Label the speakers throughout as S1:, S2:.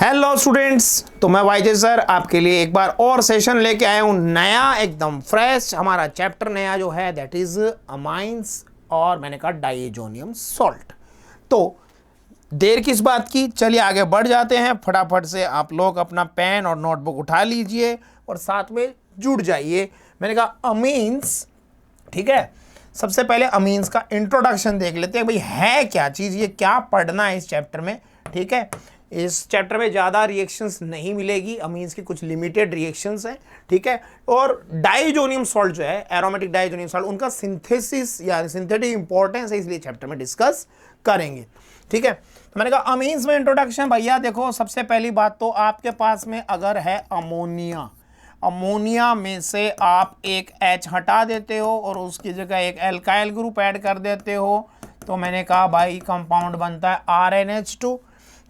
S1: Hello students, तो मैं वाईजे sir आपके लिए एक बार और सेशन लेके आया हूँ, नया एकदम फ्रेश। हमारा चैप्टर नया जो है दैट इज अमाइंस और मैंने कहा डाइएजोनियम सॉल्ट। तो देर किस बात की, चलिए आगे बढ़ जाते हैं। फटाफट से आप लोग अपना पेन और नोटबुक उठा लीजिए और साथ में जुड़ जाइए। मैंने कहा अमीन्स, ठीक है। सबसे पहले अमीन्स का इंट्रोडक्शन देख लेते हैं, भाई है क्या चीज़, ये क्या पढ़ना है इस चैप्टर में, ठीक है। इस चैप्टर में ज़्यादा रिएक्शंस नहीं मिलेगी, अमीन्स की कुछ लिमिटेड रिएक्शंस हैं, ठीक है। और डाइजोनियम सॉल्ट जो है, एरोमेटिक डाइजोनियम सॉल्ट, उनका सिंथेसिस या सिंथेटिक इंपॉर्टेंस है, इसलिए चैप्टर में डिस्कस करेंगे, ठीक है। तो मैंने कहा अमीन्स में इंट्रोडक्शन, भैया देखो सबसे पहली बात तो आपके पास में अगर है अमोनिया, अमोनिया में से आप एक H हटा देते हो और उसकी जगह एक एल्काइल ग्रुप ऐड कर देते हो, तो मैंने कहा भाई कंपाउंड बनता है RnH2,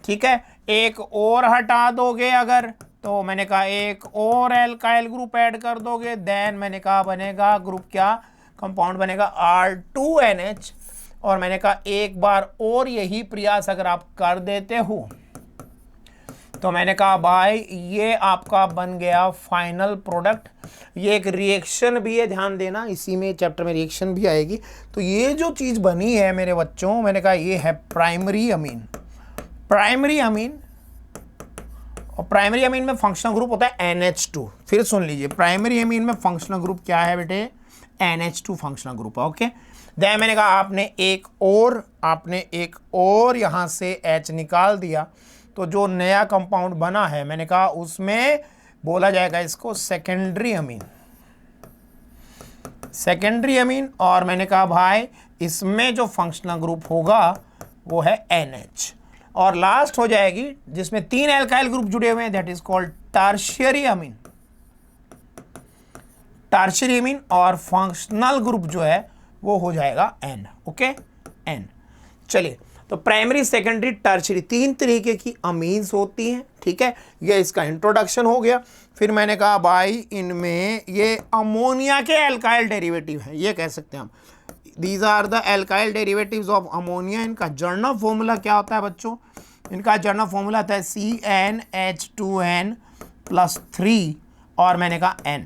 S1: ठीक है। एक और हटा दोगे अगर, तो मैंने कहा एक और एल्काइल ग्रुप ऐड कर दोगे, देन मैंने कहा बनेगा ग्रुप क्या, कंपाउंड बनेगा R2NH। और मैंने कहा एक बार और यही प्रयास अगर आप कर देते हो तो मैंने कहा भाई ये आपका बन गया फाइनल प्रोडक्ट। ये एक रिएक्शन भी है, ध्यान देना, इसी में चैप्टर में रिएक्शन भी आएगी। तो ये जो चीज़ बनी है मेरे बच्चों, मैंने कहा ये है प्राइमरी अमीन। प्राइमरी अमीन, और प्राइमरी अमीन में फंक्शनल ग्रुप होता है NH2। फिर सुन लीजिए, प्राइमरी अमीन में फंक्शनल ग्रुप क्या है बेटे, NH2 फंक्शनल ग्रुप है, ओके। देन मैंने कहा आपने एक और यहाँ से H निकाल दिया, तो जो नया कंपाउंड बना है मैंने कहा उसमें बोला जाएगा इसको सेकेंडरी अमीन, सेकेंडरी अमीन। और मैंने कहा भाई इसमें जो फंक्शनल ग्रुप होगा वो है NH, और लास्ट हो जाएगी जिसमें 3 एल्काइल ग्रुप जुड़े हुए हैं, that is called tertiary amine, tertiary amine. और फंक्शनल ग्रुप जो है वो हो जाएगा N, ओके, N। चलिए, तो प्राइमरी, सेकेंडरी, टर्शियरी 3 तरीके की अमीन्स होती हैं, ठीक है। ये इसका इंट्रोडक्शन हो गया। फिर मैंने कहा भाई इनमें ये अमोनिया के एल्काइल डेरिवेटिव हैं, ये कह सकते हैं हम, these are the alkyl derivatives of ammonia. इनका जर्नल फॉर्मूला क्या होता है बच्चों, इनका जर्नल फॉर्मूला आता है CnH2n+3 और मैंने कहा N,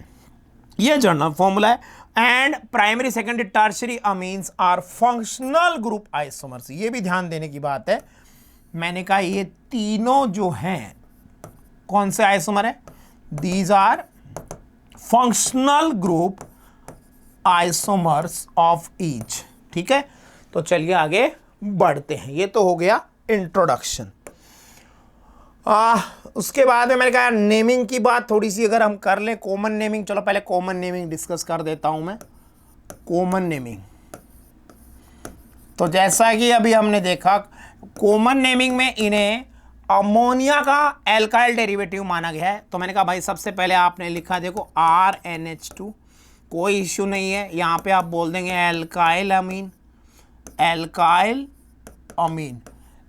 S1: ये जर्नल फॉर्मूला है। And primary, secondary, tertiary amines are functional group isomers, ये भी ध्यान देने की बात है। मैंने कहा ये तीनों जो हैं कौन से आइसोमर है, these are functional group isomers of each, ठीक है। तो चलिए आगे बढ़ते हैं, ये तो हो गया इंट्रोडक्शन। उसके बाद में मैंने कहा नेमिंग की बात थोड़ी सी अगर हम कर लें, कॉमन नेमिंग। चलो पहले कॉमन नेमिंग डिस्कस कर देता हूं मैं। कॉमन नेमिंग, तो जैसा कि अभी हमने देखा कॉमन नेमिंग में इन्हें अमोनिया का एल्काइल डेरिवेटिव माना गया है। तो मैंने कहा भाई सबसे पहले आपने लिखा देखो RnH2, कोई इश्यू नहीं है, यहाँ पे आप बोल देंगे एल्काइल अमीन, एल्काइल अमीन।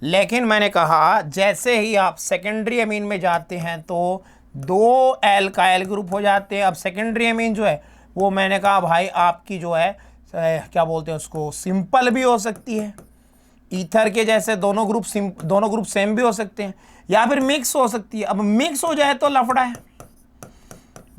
S1: लेकिन मैंने कहा जैसे ही आप सेकेंडरी अमीन में जाते हैं तो 2 एल्काइल ग्रुप हो जाते हैं। अब सेकेंडरी अमीन जो है वो मैंने कहा भाई आपकी जो है क्या बोलते हैं उसको, सिंपल भी हो सकती है, ईथर के जैसे दोनों ग्रुप सेम भी हो सकते हैं, या फिर मिक्स हो सकती है। अब मिक्स हो जाए तो लफड़ा है,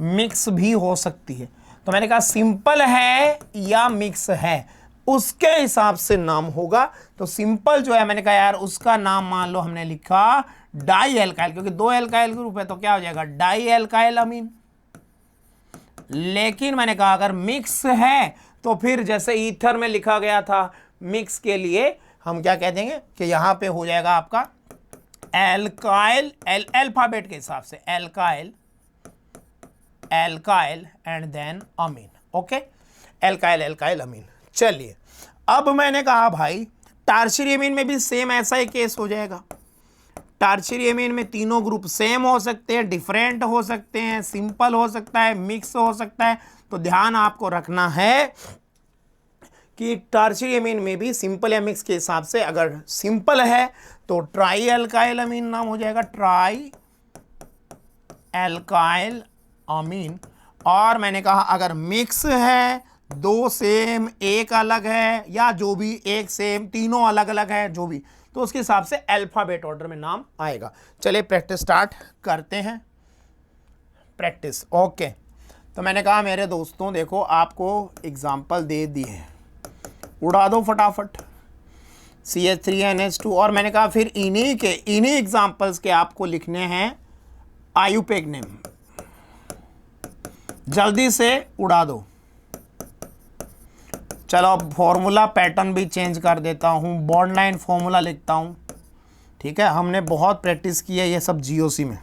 S1: मिक्स भी हो सकती है। तो मैंने कहा सिंपल है या मिक्स है उसके हिसाब से नाम होगा। तो सिंपल जो है मैंने कहा यार उसका नाम मान लो हमने लिखा डाई एल्काइल, क्योंकि 2 एल्काइल ग्रुप है तो क्या हो जाएगा डाई एल्काइल अमीन। लेकिन मैंने कहा अगर मिक्स है तो फिर जैसे ईथर में लिखा गया था मिक्स के लिए हम क्या कह देंगे कि यहां पे हो जाएगा आपका एल्काइल, अल्फाबेट के हिसाब से alkyl, alkyl and then amine, okay, alkyl, alkyl amine. चलिए अब मैंने कहा भाई टर्शियरी अमीन में भी सेम ऐसा ही केस हो जाएगा। टर्शियरी अमीन में तीनों ग्रुप सेम हो सकते हैं, डिफरेंट हो सकते हैं, सिंपल हो सकता है, मिक्स हो सकता है। तो ध्यान आपको रखना है कि टर्शियरी अमीन में भी सिंपल या मिक्स के हिसाब से, अगर सिंपल है तो ट्राई एल्काइल अमीन नाम हो जाएगा, ट्राई एल्काइल अमीन। और मैंने कहा अगर मिक्स है, 2 सेम एक अलग है, या जो भी एक सेम तीनों अलग अलग है, जो भी, तो उसके हिसाब से अल्फाबेट ऑर्डर में नाम आएगा। चलिए प्रैक्टिस स्टार्ट करते हैं। Practice okay. तो मैंने कहा मेरे दोस्तों देखो आपको एग्जाम्पल दे दिए, उड़ा दो फटाफट CH3NH2। और मैंने कहा फिर इन्हीं एग्जाम्पल्स के आपको लिखने हैं आयुपेक नेम, जल्दी से उड़ा दो। चलो अब फॉर्मूला पैटर्न भी चेंज कर देता हूँ, बॉन्ड लाइन फॉर्मूला लिखता हूँ। ठीक है, हमने बहुत प्रैक्टिस की है ये सब GOC में।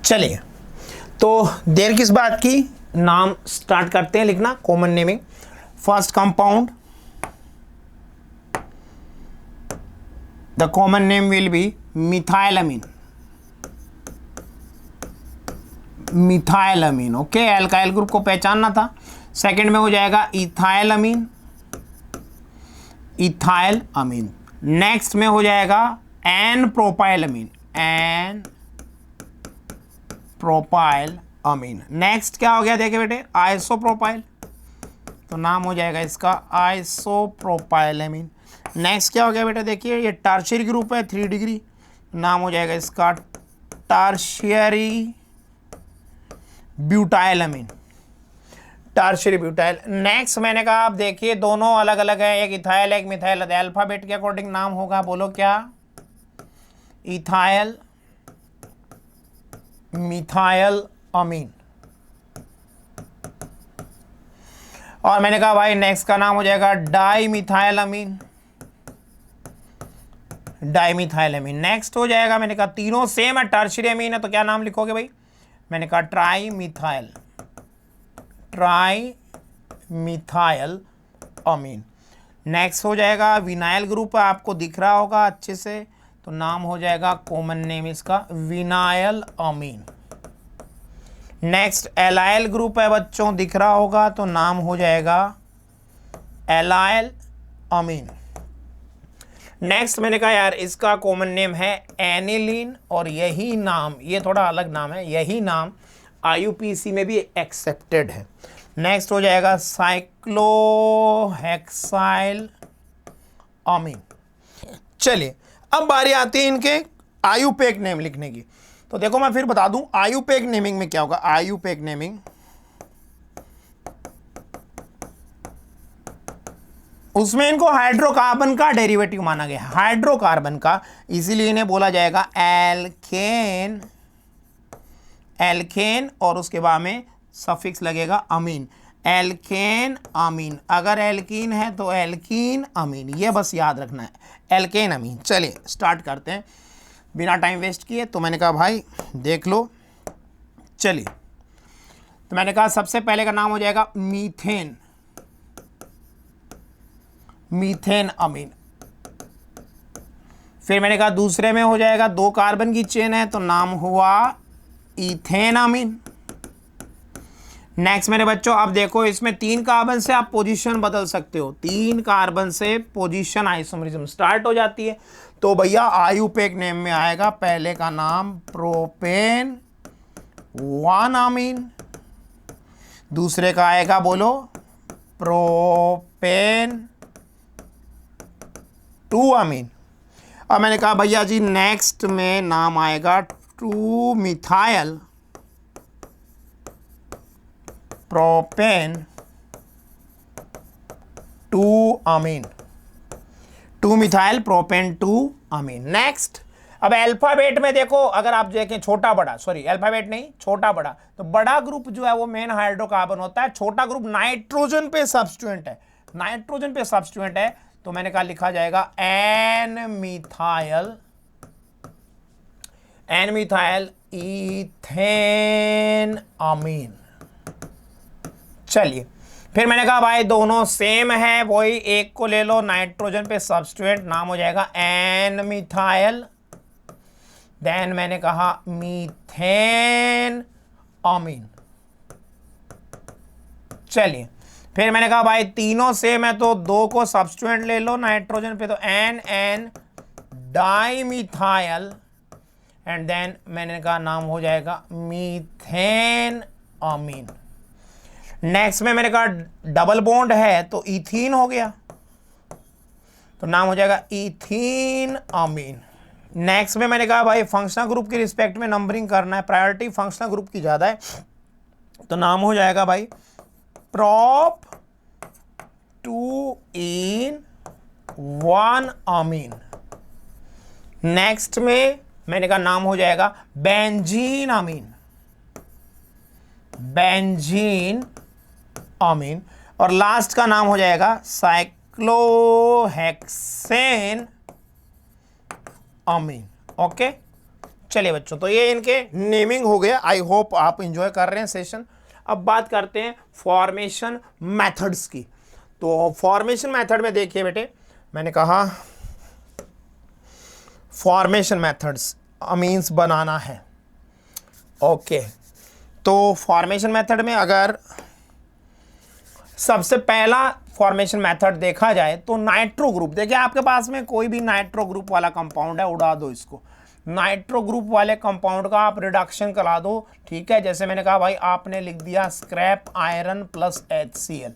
S1: चलिए तो देर किस बात की, नाम स्टार्ट करते हैं लिखना। Common naming, first compound, the common name will be methylamine. Methylamine okay, alkyl group को पहचानना था। सेकंड में हो जाएगा इथाइलअमीन, इथाइलअमीन। नेक्स्ट में हो जाएगा एन प्रोपाइलअमीन, एन प्रोपाइल अमीन। नेक्स्ट क्या हो गया देखिए बेटे, आइसोप्रोपाइल, तो नाम हो जाएगा इसका आइसोप्रोपाइल अमीन। नेक्स्ट क्या हो गया बेटा, देखिए ये टर्शियरी ग्रुप है 3 डिग्री, नाम हो जाएगा इसका टर्शियरी ब्यूटाइल अमीन, टर्शियरी ब्यूटाइल। नेक्स्ट मैंने कहा आप देखिए दोनों अलग अलग है, एक इथाइल एक मिथाइल, अल्फाबेट के अकॉर्डिंग नाम होगा, बोलो क्या, इथाइल मिथाइल अमीन। और मैंने कहा भाई नेक्स्ट का नाम हो जाएगा डाई मिथाइल अमीन, डाई मिथाइल अमीन। नेक्स्ट हो जाएगा, मैंने कहा तीनों सेम है, टर्शियरी अमीन है, तो क्या नाम लिखोगे भाई, मैंने कहा ट्राई मिथाइल, ट्राई मिथाइल अमीन। नेक्स्ट हो जाएगा विनाइल ग्रुप है, आपको दिख रहा होगा अच्छे से, तो नाम हो जाएगा कॉमन नेम इसका विनाइल अमीन। नेक्स्ट एलाइल ग्रुप है बच्चों, दिख रहा होगा, तो नाम हो जाएगा एलाइल अमीन। नेक्स्ट मैंने कहा यार इसका कॉमन नेम है एनिलीन, और यही नाम, ये थोड़ा अलग नाम है, यही नाम IUPAC में भी एक्सेप्टेड है। नेक्स्ट हो जाएगा साइक्लोहेक्साइल अमीन। चलिए अब बारी आती है इनके आयुपेक नेम लिखने की। तो देखो मैं फिर बता दूं आयुपेक नेमिंग में क्या होगा। आयुपेक नेमिंग उसमें इनको हाइड्रोकार्बन का डेरिवेटिव माना गया है, हाइड्रोकार्बन का, इसीलिए इन्हें बोला जाएगा एल्केन, एल्केन और उसके बाद में सफिक्स लगेगा अमीन, एल्केन अमीन। अगर एल्कीन है तो एल्कीन अमीन, ये बस याद रखना है, एल्केन अमीन। चलिए स्टार्ट करते हैं बिना टाइम वेस्ट किए। तो मैंने कहा भाई देख लो, चलिए तो मैंने कहा सबसे पहले का नाम हो जाएगा मीथेन, मीथेन अमीन। फिर मैंने कहा दूसरे में हो जाएगा 2 कार्बन की चेन है, तो नाम हुआ इथेन अमीन। नेक्स्ट मेरे बच्चों अब देखो इसमें 3 कार्बन से आप पोजीशन बदल सकते हो, 3 कार्बन से पोजीशन आइसोमरिज्म स्टार्ट हो जाती है। तो भैया आयुपेक नेम में आएगा पहले का नाम प्रोपेन 1 अमीन, दूसरे का आएगा बोलो प्रोपेन 2 अमीन। अब मैंने कहा भैया जी नेक्स्ट में नाम आएगा 2 मिथाइल प्रोपेन 2 अमीन, 2 मिथाइल प्रोपेन 2 अमीन। नेक्स्ट अब अल्फाबेट में देखो, अगर आप देखें छोटा बड़ा, सॉरी अल्फाबेट नहीं छोटा बड़ा, तो बड़ा ग्रुप जो है वो मेन हाइड्रोकार्बन होता है, छोटा ग्रुप नाइट्रोजन पे सब्स्टिट्यूएंट है, नाइट्रोजन पे सब्स्टिट्यूएंट है। तो मैंने कहा लिखा जाएगा एन मिथाइल इथेन अमीन। चलिए फिर मैंने कहा भाई दोनों सेम है, वही एक को ले लो, नाइट्रोजन पे सब्स्टिट्यूएंट, नाम हो जाएगा एन मिथाइल, देन मैंने कहा मीथेन अमीन। चलिए फिर मैंने कहा भाई तीनों सेम है तो दो को सब्स्टिट्यूएंट ले लो नाइट्रोजन पे, तो N dimethyl, and then मैंने कहा नाम हो जाएगा मीथेन अमीन। नेक्स्ट में मैंने कहा डबल बॉन्ड है तो इथीन हो गया, तो नाम हो जाएगा इथीन अमीन। नेक्स्ट में मैंने कहा भाई फंक्शनल ग्रुप के रिस्पेक्ट में नंबरिंग करना है, प्रायोरिटी फंक्शनल ग्रुप की ज्यादा है, तो नाम हो जाएगा भाई प्रोप 2 इन 1 अमीन। नेक्स्ट में मैंने कहा नाम हो जाएगा बेंजीन अमीन, बेंजीन अमीन। और लास्ट का नाम हो जाएगा साइक्लोहेक्सेन अमीन। ओके चलिए बच्चों, तो ये इनके नेमिंग हो गया। आई होप आप एंजॉय कर रहे हैं सेशन। अब बात करते हैं फॉर्मेशन मेथड्स की। तो फॉर्मेशन मेथड में देखिए बेटे, मैंने कहा फॉर्मेशन मेथड्स अमीन्स बनाना है। ओके तो फॉर्मेशन मेथड में अगर सबसे पहला फॉर्मेशन मेथड देखा जाए तो नाइट्रो ग्रुप, देखिए आपके पास में कोई भी नाइट्रो ग्रुप वाला कंपाउंड है, उड़ा दो इसको, नाइट्रो ग्रुप वाले कंपाउंड का आप रिडक्शन करा दो, ठीक है। जैसे मैंने कहा भाई आपने लिख दिया स्क्रैप आयरन प्लस HCl,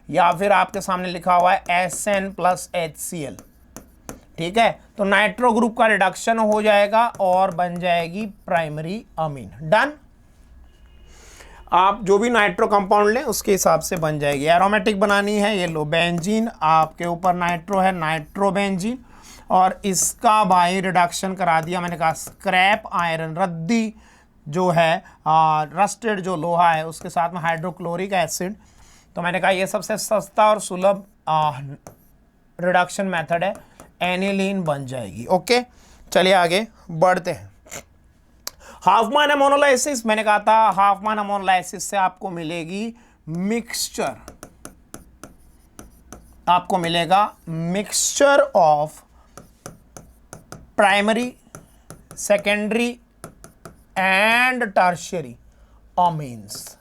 S1: या फिर आपके सामने लिखा हुआ है SN प्लस HCl, ठीक है। तो नाइट्रो ग्रुप का रिडक्शन हो जाएगा और बन जाएगी प्राइमरी अमीन। डन। आप जो भी नाइट्रो कंपाउंड लें उसके हिसाब से बन जाएगी। एरोमेटिक बनानी है, ये लो बेंजीन, आपके ऊपर नाइट्रो है, नाइट्रोबेंजीन, और इसका भाई रिडक्शन करा दिया मैंने कहा स्क्रैप आयरन, रद्दी जो है रस्टेड जो लोहा है उसके साथ में हाइड्रोक्लोरिक एसिड। तो मैंने कहा ये सबसे सस्ता और सुलभ रिडक्शन मेथड है, एनिलीन बन जाएगी। ओके चलिए आगे बढ़ते हैं। हाफमैन अमोनोलाइसिस, मैंने कहा था हाफमैन अमोनोलाइसिस से आपको मिलेगी मिक्सचर, आपको मिलेगा mixture of primary, secondary and tertiary amines.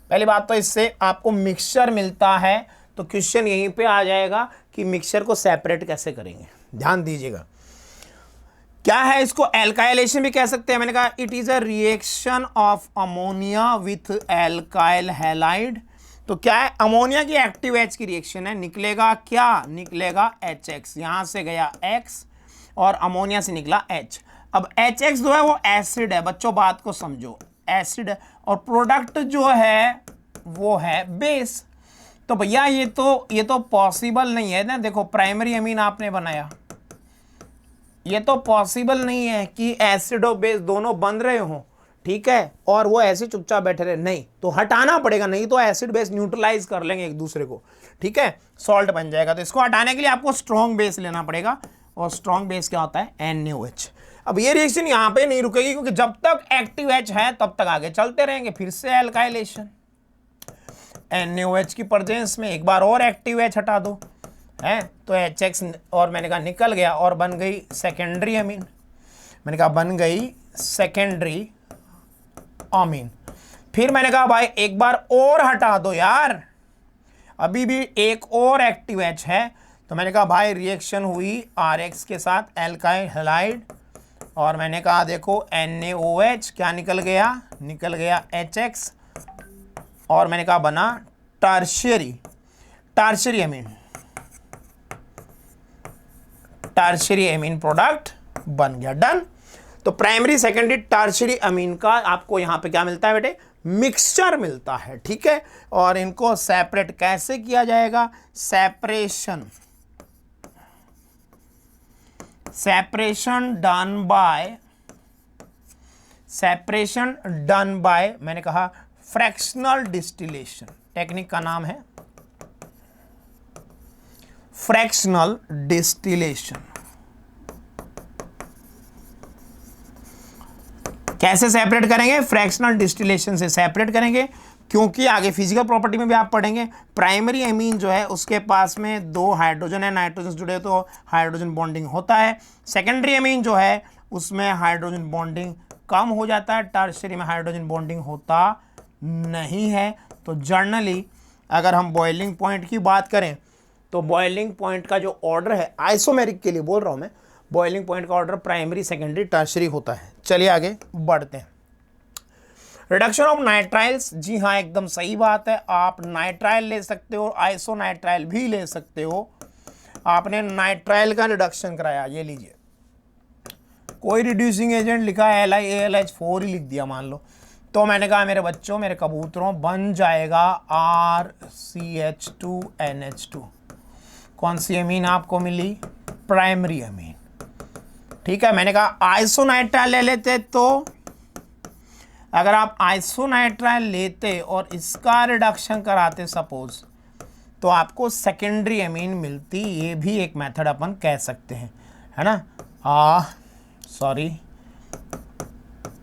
S1: पहली बात तो इससे आपको मिक्सचर मिलता है, तो क्वेश्चन यहीं पे आ जाएगा कि मिक्सचर को सेपरेट कैसे करेंगे, ध्यान दीजिएगा। क्या है इसको एल्काइलेशन भी कह सकते हैं। मैंने कहा it is a reaction of ammonia with alkyl halide. तो क्या है, अमोनिया की एक्टिव H की रिएक्शन है, निकलेगा क्या, निकलेगा HX, यहां से गया X और अमोनिया से निकला H। अब HX जो है वो एसिड है, बच्चों बात को समझो, एसिड है, और प्रोडक्ट जो है वो है बेस। तो भैया ये तो पॉसिबल नहीं है ना। देखो प्राइमरी अमीन आपने बनाया, ये तो पॉसिबल नहीं है कि एसिड और बेस दोनों बन रहे हो, ठीक है, और वो ऐसे चुपचाप बैठे रहे, नहीं, तो हटाना पड़ेगा, नहीं तो एसिड बेस न्यूट्रलाइज कर लेंगे एक दूसरे को, ठीक है, सॉल्ट बन जाएगा। तो इसको हटाने के लिए आपको स्ट्रॉन्ग बेस लेना पड़ेगा, और स्ट्रॉन्ग बेस क्या होता है, NaOH। अब ये रिएक्शन यहाँ पे नहीं रुकेगी, क्योंकि जब तक एक्टिव H है तब तक आगे चलते रहेंगे। फिर से एल्काइलेशन, NaOH की प्रेजेंस में एक बार और एक्टिव H हटा दो, है, तो HX और मैंने कहा निकल गया और बन गई सेकेंडरी अमीन। मैंने कहा बन गई सेकेंडरी अमीन। फिर मैंने कहा भाई एक बार और हटा दो यार, अभी भी एक और एक्टिव H है। तो मैंने कहा भाई रिएक्शन हुई RX के साथ एल्काइल हैलाइड, और मैंने कहा देखो NaOH क्या निकल गया, निकल गया HX, और मैंने कहा बना टर्शियरी अमीन, टर्शियरी अमीन प्रोडक्ट बन गया। डन। तो प्राइमरी, सेकेंडरी, टर्शियरी अमीन का आपको यहां पे क्या मिलता है बेटे, मिक्सचर मिलता है, ठीक है। और इनको सेपरेट कैसे किया जाएगा, सेपरेशन सेपरेशन डन बाय मैंने कहा फ्रैक्शनल डिस्टिलेशन, टेक्निक का नाम है फ्रैक्शनल डिस्टिलेशन। कैसे सेपरेट करेंगे? फ्रैक्शनल डिस्टिलेशन से सेपरेट करेंगे, क्योंकि आगे फिजिकल प्रॉपर्टी में भी आप पढ़ेंगे प्राइमरी एमीन जो है उसके पास में 2 हाइड्रोजन है, नाइट्रोजन से जुड़े तो हाइड्रोजन बॉन्डिंग होता है। सेकेंडरी एमीन जो है उसमें हाइड्रोजन बॉन्डिंग कम हो जाता है, टर्शियरी में हाइड्रोजन बॉन्डिंग होता नहीं है। तो जनरली अगर हम बॉइलिंग पॉइंट की बात करें तो बॉइलिंग पॉइंट का जो ऑर्डर है, आइसोमेरिक के लिए बोल रहा हूं मैं, बॉइलिंग पॉइंट का ऑर्डर प्राइमरी, सेकेंडरी, टर्शियरी होता है। चलिए आगे बढ़ते हैं। रिडक्शन ऑफ नाइट्राइल्स, जी हाँ एकदम सही बात है, आप नाइट्राइल ले सकते हो, आइसोनाइट्राइल भी ले सकते हो। आपने नाइट्राइल का रिडक्शन कराया, ये लीजिए, कोई रिड्यूसिंग एजेंट लिखा है LiAlH4 ही लिख दिया मान लो, तो मैंने कहा मेरे बच्चों, मेरे कबूतरों, बन जाएगा RCH2NH2। कौन सी अमीन आपको मिली? Primary amine. ठीक है, मैंने कहा आइसोनाइट्राइल ले लेते, तो अगर आप आइसोनाइट्राइल लेते और इसका रिडक्शन कराते सपोज, तो आपको सेकेंडरी अमीन मिलती। ये भी एक मेथड अपन कह सकते हैं, है ना।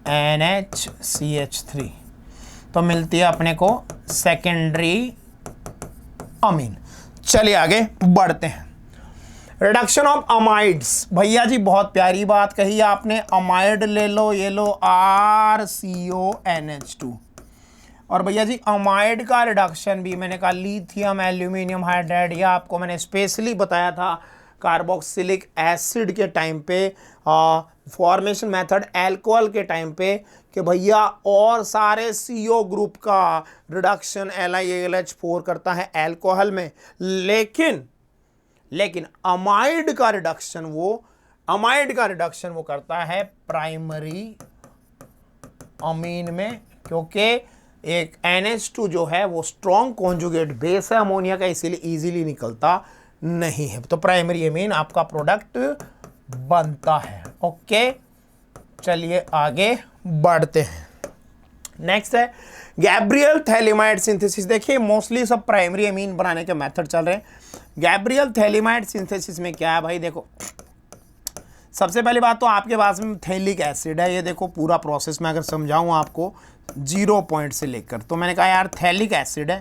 S1: NHCH3 तो मिलती है अपने को सेकेंडरी अमीन। चलिए आगे बढ़ते हैं। रिडक्शन ऑफ अमाइड्स, भैया जी बहुत प्यारी बात कही आपने, अमाइड ले लो, ये लो RCONH2। और भैया जी अमाइड का रिडक्शन भी मैंने कहा लिथियम एल्यूमिनियम हाइड्राइड, या आपको मैंने स्पेशली बताया था कार्बोक्सिलिक एसिड के टाइम पे, फॉर्मेशन मेथड अल्कोहल के टाइम पे, कि भैया और सारे CO ग्रुप का रिडक्शन LiAlH4 करता है अल्कोहल में, लेकिन अमाइड का रिडक्शन वो करता है प्राइमरी अमीन में, क्योंकि एक NH2 जो है वो स्ट्रॉन्ग कॉन्जुगेट बेस है अमोनिया का, इसीलिए इजीली निकलता नहीं है, तो प्राइमरी अमीन आपका प्रोडक्ट बनता है। ओके, चलिए आगे बढ़ते हैं। नेक्स्ट है गैब्रियल थैलेमाइड सिंथेसिस। देखिए मोस्टली सब प्राइमरी अमीन बनाने के मेथड चल रहे हैं। गैब्रियल थैलेमाइड सिंथेसिस में क्या है भाई, देखो सबसे पहली बात तो आपके पास में थैलिक एसिड है, ये देखो पूरा प्रोसेस में अगर समझाऊं आपको 0 पॉइंट से लेकर, तो मैंने कहा यार थैलिक एसिड है,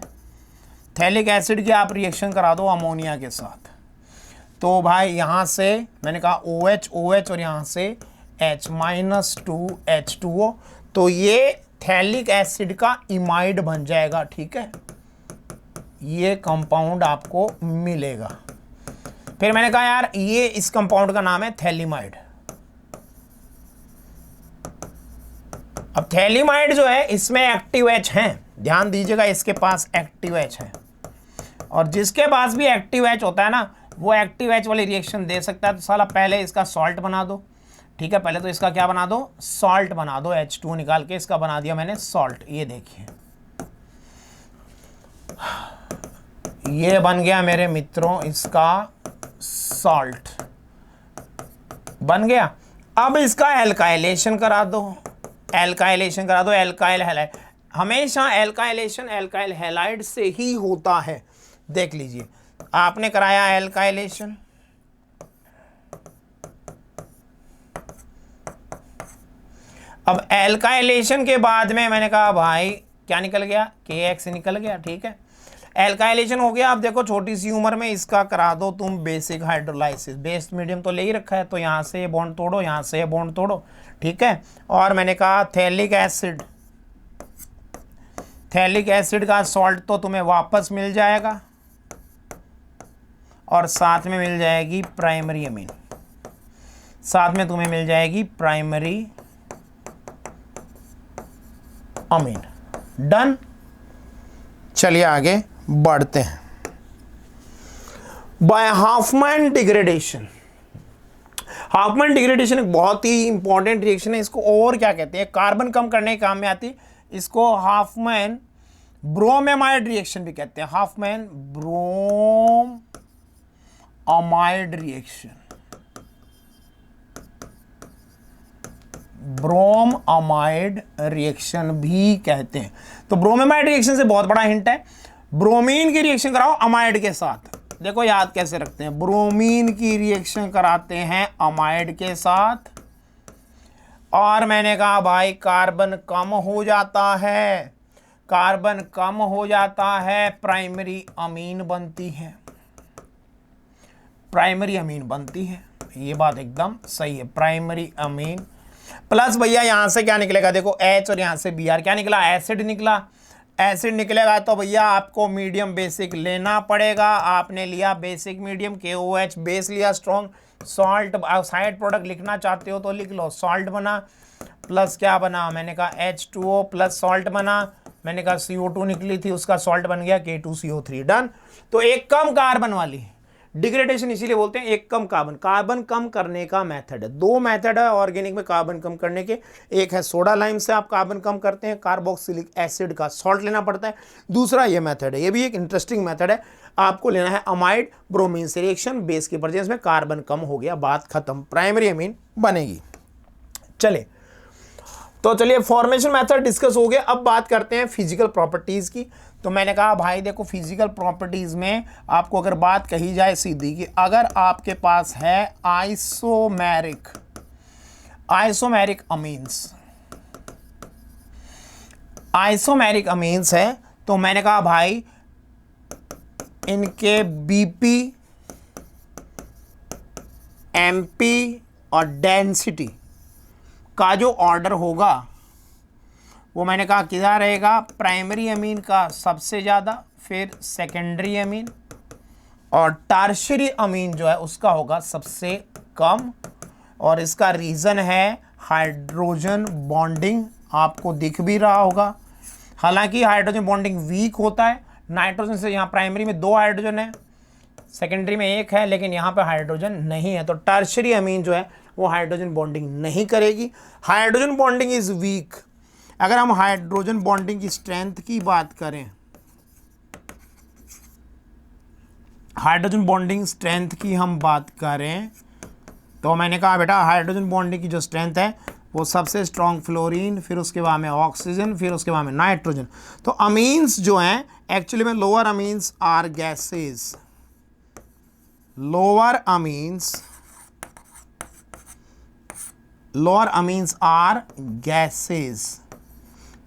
S1: थैलिक एसिड की आप रिएक्शन करा दो अमोनिया के साथ, तो भाई यहाँ से मैंने कहा OH और यहाँ से H-2H2O, तो ये थैलिक एसिड का इमाइड बन जाएगा। ठीक है, ये कंपाउंड आपको मिलेगा। फिर मैंने कहा यार ये इस कंपाउंड का नाम है थैलिमाइड। अब थैलिमाइड जो है इसमें एक्टिव H है, ध्यान दीजिएगा, इसके पास एक्टिव H है, और जिसके पास भी एक्टिव H होता है ना वो एक्टिव H वाली रिएक्शन दे सकता है। तो साला पहले इसका सॉल्ट बना दो। ठीक है, पहले तो इसका क्या बना दो, सॉल्ट बना दो, H2 निकाल के इसका बना दिया मैंने सॉल्ट। ये देखिए ये बन गया मेरे मित्रों इसका सॉल्ट बन गया। अब इसका एल्काइलेशन करा दो, एल्काइल हैलाइड, हमेशा एल्काइलेशन एल्काइल हैलाइड से ही होता है। देख लीजिए आपने कराया एल्काइलेशन, अब एल्काइलेशन के बाद में मैंने कहा भाई क्या निकल गया, KX निकल गया। ठीक है, एल्काइलेशन हो गया। अब देखो छोटी सी उम्र में इसका करा दो तुम बेसिक हाइड्रोलाइसिस, बेस मीडियम तो ले ही रखा है, तो यहाँ से ये बॉन्ड तोड़ो, यहाँ से ये बॉन्ड तोड़ो। ठीक है, और मैंने कहा थैलिक एसिड का सॉल्ट तो तुम्हें वापस मिल जाएगा, और साथ में मिल जाएगी प्राइमरी अमीन, साथ में तुम्हें मिल जाएगी प्राइमरी अमीन। डन, चलिए आगे बढ़ते हैं। By Hofmann degradation, Hofmann degradation एक बहुत ही इंपॉर्टेंट रिएक्शन है। इसको और क्या कहते हैं, कार्बन कम करने के काम में आती है। इसको हाफमैन ब्रोमेमाइड रिएक्शन भी कहते हैं, Hopman bromide reaction. Bromamide reaction भी कहते हैं। तो ब्रोमामाइड रिएक्शन से बहुत बड़ा हिंट है, ब्रोमीन की रिएक्शन कराओ अमाइड के साथ। देखो याद कैसे रखते हैं, ब्रोमीन की रिएक्शन कराते हैं अमाइड के साथ, और मैंने कहा भाई कार्बन कम हो जाता है, कार्बन कम हो जाता है, प्राइमरी अमीन बनती है, प्राइमरी अमीन बनती है। ये बात एकदम सही है, प्राइमरी अमीन। प्लस भैया यहां से क्या निकलेगा, देखो H और यहां से Br, क्या निकला, एसिड निकला। एसिड निकलेगा तो भैया आपको मीडियम बेसिक लेना पड़ेगा। आपने लिया बेसिक मीडियम, KOH बेस लिया स्ट्रॉन्ग, सॉल्ट साइड प्रोडक्ट लिखना चाहते हो तो लिख लो, सॉल्ट बना, प्लस क्या बना, मैंने कहा H2O प्लस सॉल्ट बना, मैंने कहा CO2 निकली थी, उसका सॉल्ट बन गया K2CO3, डन। तो एक कम कार्बन वाली डिग्रेडेशन इसीलिए बोलते हैं एक कम कार्बन। कार्बन कम करने का मेथड है, दो मेथड है ऑर्गेनिक में कार्बन कम करने के, एक है सोडा लाइम से आप कार्बन कम करते हैं, कार्बोक्सिलिक एसिड का सॉल्ट लेना पड़ता है, दूसरा ये मेथड है, ये भी एक इंटरेस्टिंग मेथड है। आपको लेना है अमाइड ब्रोमीन से रिएक्शन, बेस की प्रेजेंस में कार्बन कम हो गया, बात खत्म, प्राइमरी अमीन बनेगी। चले तो चलिए फॉर्मेशन मेथड डिस्कस हो गया, अब बात करते हैं फिजिकल प्रॉपर्टीज की। तो मैंने कहा भाई देखो फिजिकल प्रॉपर्टीज में आपको अगर बात कही जाए सीधी कि अगर आपके पास है आइसोमेरिक अमीन्स है, तो मैंने कहा भाई इनके BP, MP और डेंसिटी का जो ऑर्डर होगा वो मैंने कहा किधर रहेगा, प्राइमरी अमीन का सबसे ज़्यादा, फिर सेकेंडरी अमीन, और टर्शियरी अमीन जो है उसका होगा सबसे कम। और इसका रीज़न है हाइड्रोजन बॉन्डिंग, आपको दिख भी रहा होगा। हालांकि हाइड्रोजन बॉन्डिंग वीक होता है, नाइट्रोजन से यहाँ प्राइमरी में 2 हाइड्रोजन है, सेकेंडरी में 1 है, लेकिन यहाँ पे हाइड्रोजन नहीं है, तो टर्शियरी अमीन जो है वो हाइड्रोजन बॉन्डिंग नहीं करेगी। Hydrogen bonding is weak. अगर हम हाइड्रोजन बॉन्डिंग की स्ट्रेंथ की बात करें, हाइड्रोजन बॉन्डिंग स्ट्रेंथ की हम बात करें, तो मैंने कहा बेटा हाइड्रोजन बॉन्डिंग की जो स्ट्रेंथ है वो सबसे स्ट्रॉन्ग फ्लोरीन, फिर उसके बाद में ऑक्सीजन, फिर उसके बाद में नाइट्रोजन। तो अमीन्स जो हैं एक्चुअली में lower amines are gases, lower amines are gases,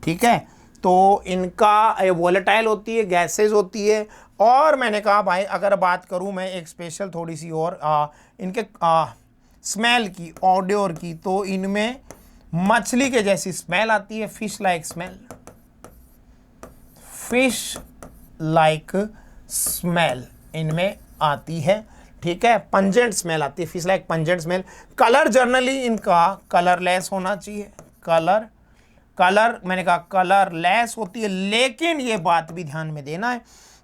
S1: ठीक है। तो इनका वोलेटाइल होती है, गैसेस होती है। और मैंने कहा भाई अगर बात करूं मैं एक स्पेशल थोड़ी सी और इनके स्मेल की, ऑडियोर की, तो इनमें मछली के जैसी स्मेल आती है, फिश लाइक स्मेल इनमें आती है, ठीक है, पंजेंट स्मेल आती है, fish like pungent smell. Colour generally इनका कलरलेस होना चाहिए, कलर मैंने कहा कलरलेस होती है, लेकिन ये बात भी ध्यान में देना है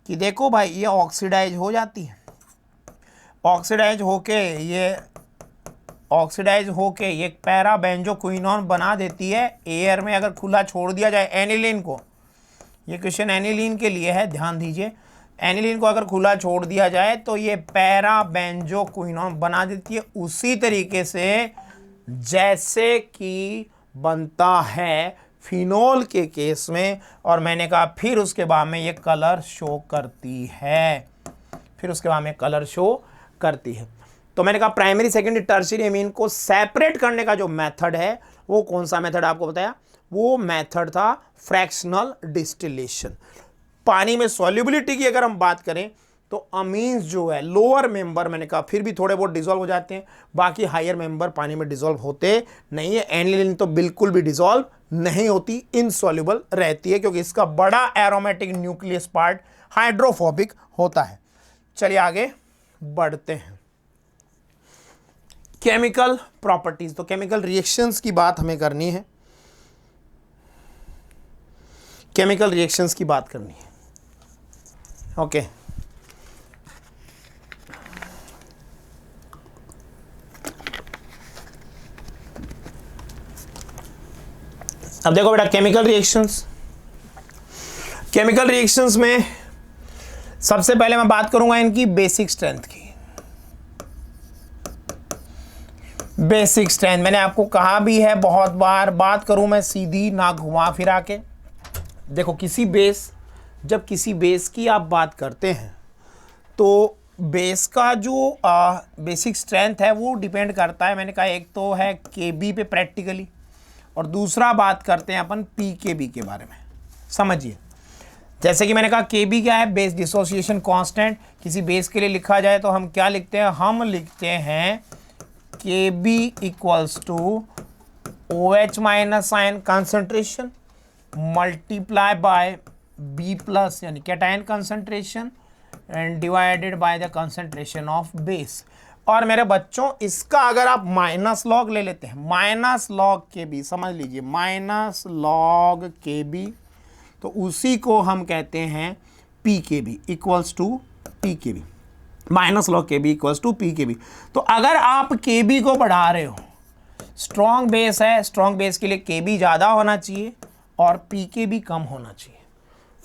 S1: कि देखो भाई ये ऑक्सीडाइज हो जाती है, ऑक्सीडाइज होके ये पैराबेंजोक्विनोन बना देती है एयर में। अगर खुला छोड़ दिया जाए एनिलीन को, ये क्वेश्चन एनिलीन के लिए है, ध्यान दीजिए, एनिलीन को अगर खुला छोड़ दिया जाए तो ये पैराबेंजोक्विनोन बना देती है, उसी तरीके से जैसे कि बनता है फिनोल के केस में। और मैंने कहा फिर उसके बाद में ये कलर शो करती है, तो मैंने कहा प्राइमरी सेकेंडरी टर्शियरी अमीन को सेपरेट करने का जो मेथड है वो कौन सा मेथड आपको बताया, वो मेथड था फ्रैक्शनल डिस्टिलेशन। पानी में सॉल्युबिलिटी की अगर हम बात करें तो अमीन्स जो है लोअर मेंबर मैंने कहा फिर भी थोड़े बहुत डिसॉल्व हो जाते हैं, बाकी हायर मेंबर पानी में डिसॉल्व होते नहीं है। एनिलीन तो बिल्कुल भी डिसॉल्व नहीं होती, इनसॉल्युबल रहती है, क्योंकि इसका बड़ा एरोमेटिक न्यूक्लियस पार्ट हाइड्रोफोबिक होता है। चलिए आगे बढ़ते हैं, केमिकल प्रॉपर्टीज। तो केमिकल रिएक्शंस की बात हमें करनी है, केमिकल रिएक्शंस की बात करनी है, ओके। अब देखो बेटा केमिकल रिएक्शंस में सबसे पहले मैं बात करूंगा इनकी बेसिक स्ट्रेंथ की। बेसिक स्ट्रेंथ मैंने आपको कहा भी है बहुत बार, बात करूं मैं सीधी ना घुमा फिरा के। देखो जब किसी बेस की आप बात करते हैं तो बेस का जो बेसिक स्ट्रेंथ है वो डिपेंड करता है, मैंने कहा एक तो है केबी पे प्रैक्टिकली, और दूसरा बात करते हैं अपन पीकेबी के बारे में। समझिए, जैसे कि मैंने कहा केबी क्या है, बेस डिसोसिएशन कांस्टेंट। किसी बेस के लिए लिखा जाए तो हम क्या लिखते हैं, हम लिखते हैं Kb equals to OH minus ion concentration multiply by B plus यानी cation concentration and divided by the concentration of base. और मेरे बच्चों इसका अगर आप माइनस लॉग ले लेते हैं, माइनस लॉग के बी, समझ लीजिए माइनस लॉग के बी, तो उसी को हम कहते हैं P K B equals to P K B, minus log के B equals to P K B. तो अगर आप के बी को बढ़ा रहे हो, स्ट्रॉन्ग बेस है, स्ट्रॉन्ग बेस के लिए के बी ज़्यादा होना चाहिए और पी के बी कम होना चाहिए।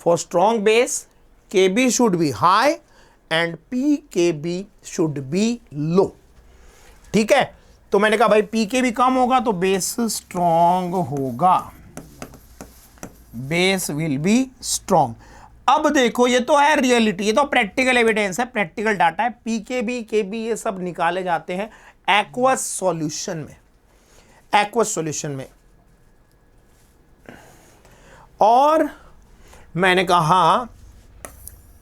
S1: For strong base K b should be high and p K b should be low. ठीक है, तो मैंने कहा भाई पी के बी कम होगा तो बेस स्ट्रॉन्ग होगा, बेस विल बी स्ट्रॉन्ग। अब देखो ये तो है रियलिटी, ये तो प्रैक्टिकल एविडेंस है, प्रैक्टिकल डाटा है। पी के बी ये सब निकाले जाते हैं एक्वस सॉल्यूशन में, एक्वस सॉल्यूशन में। और मैंने कहा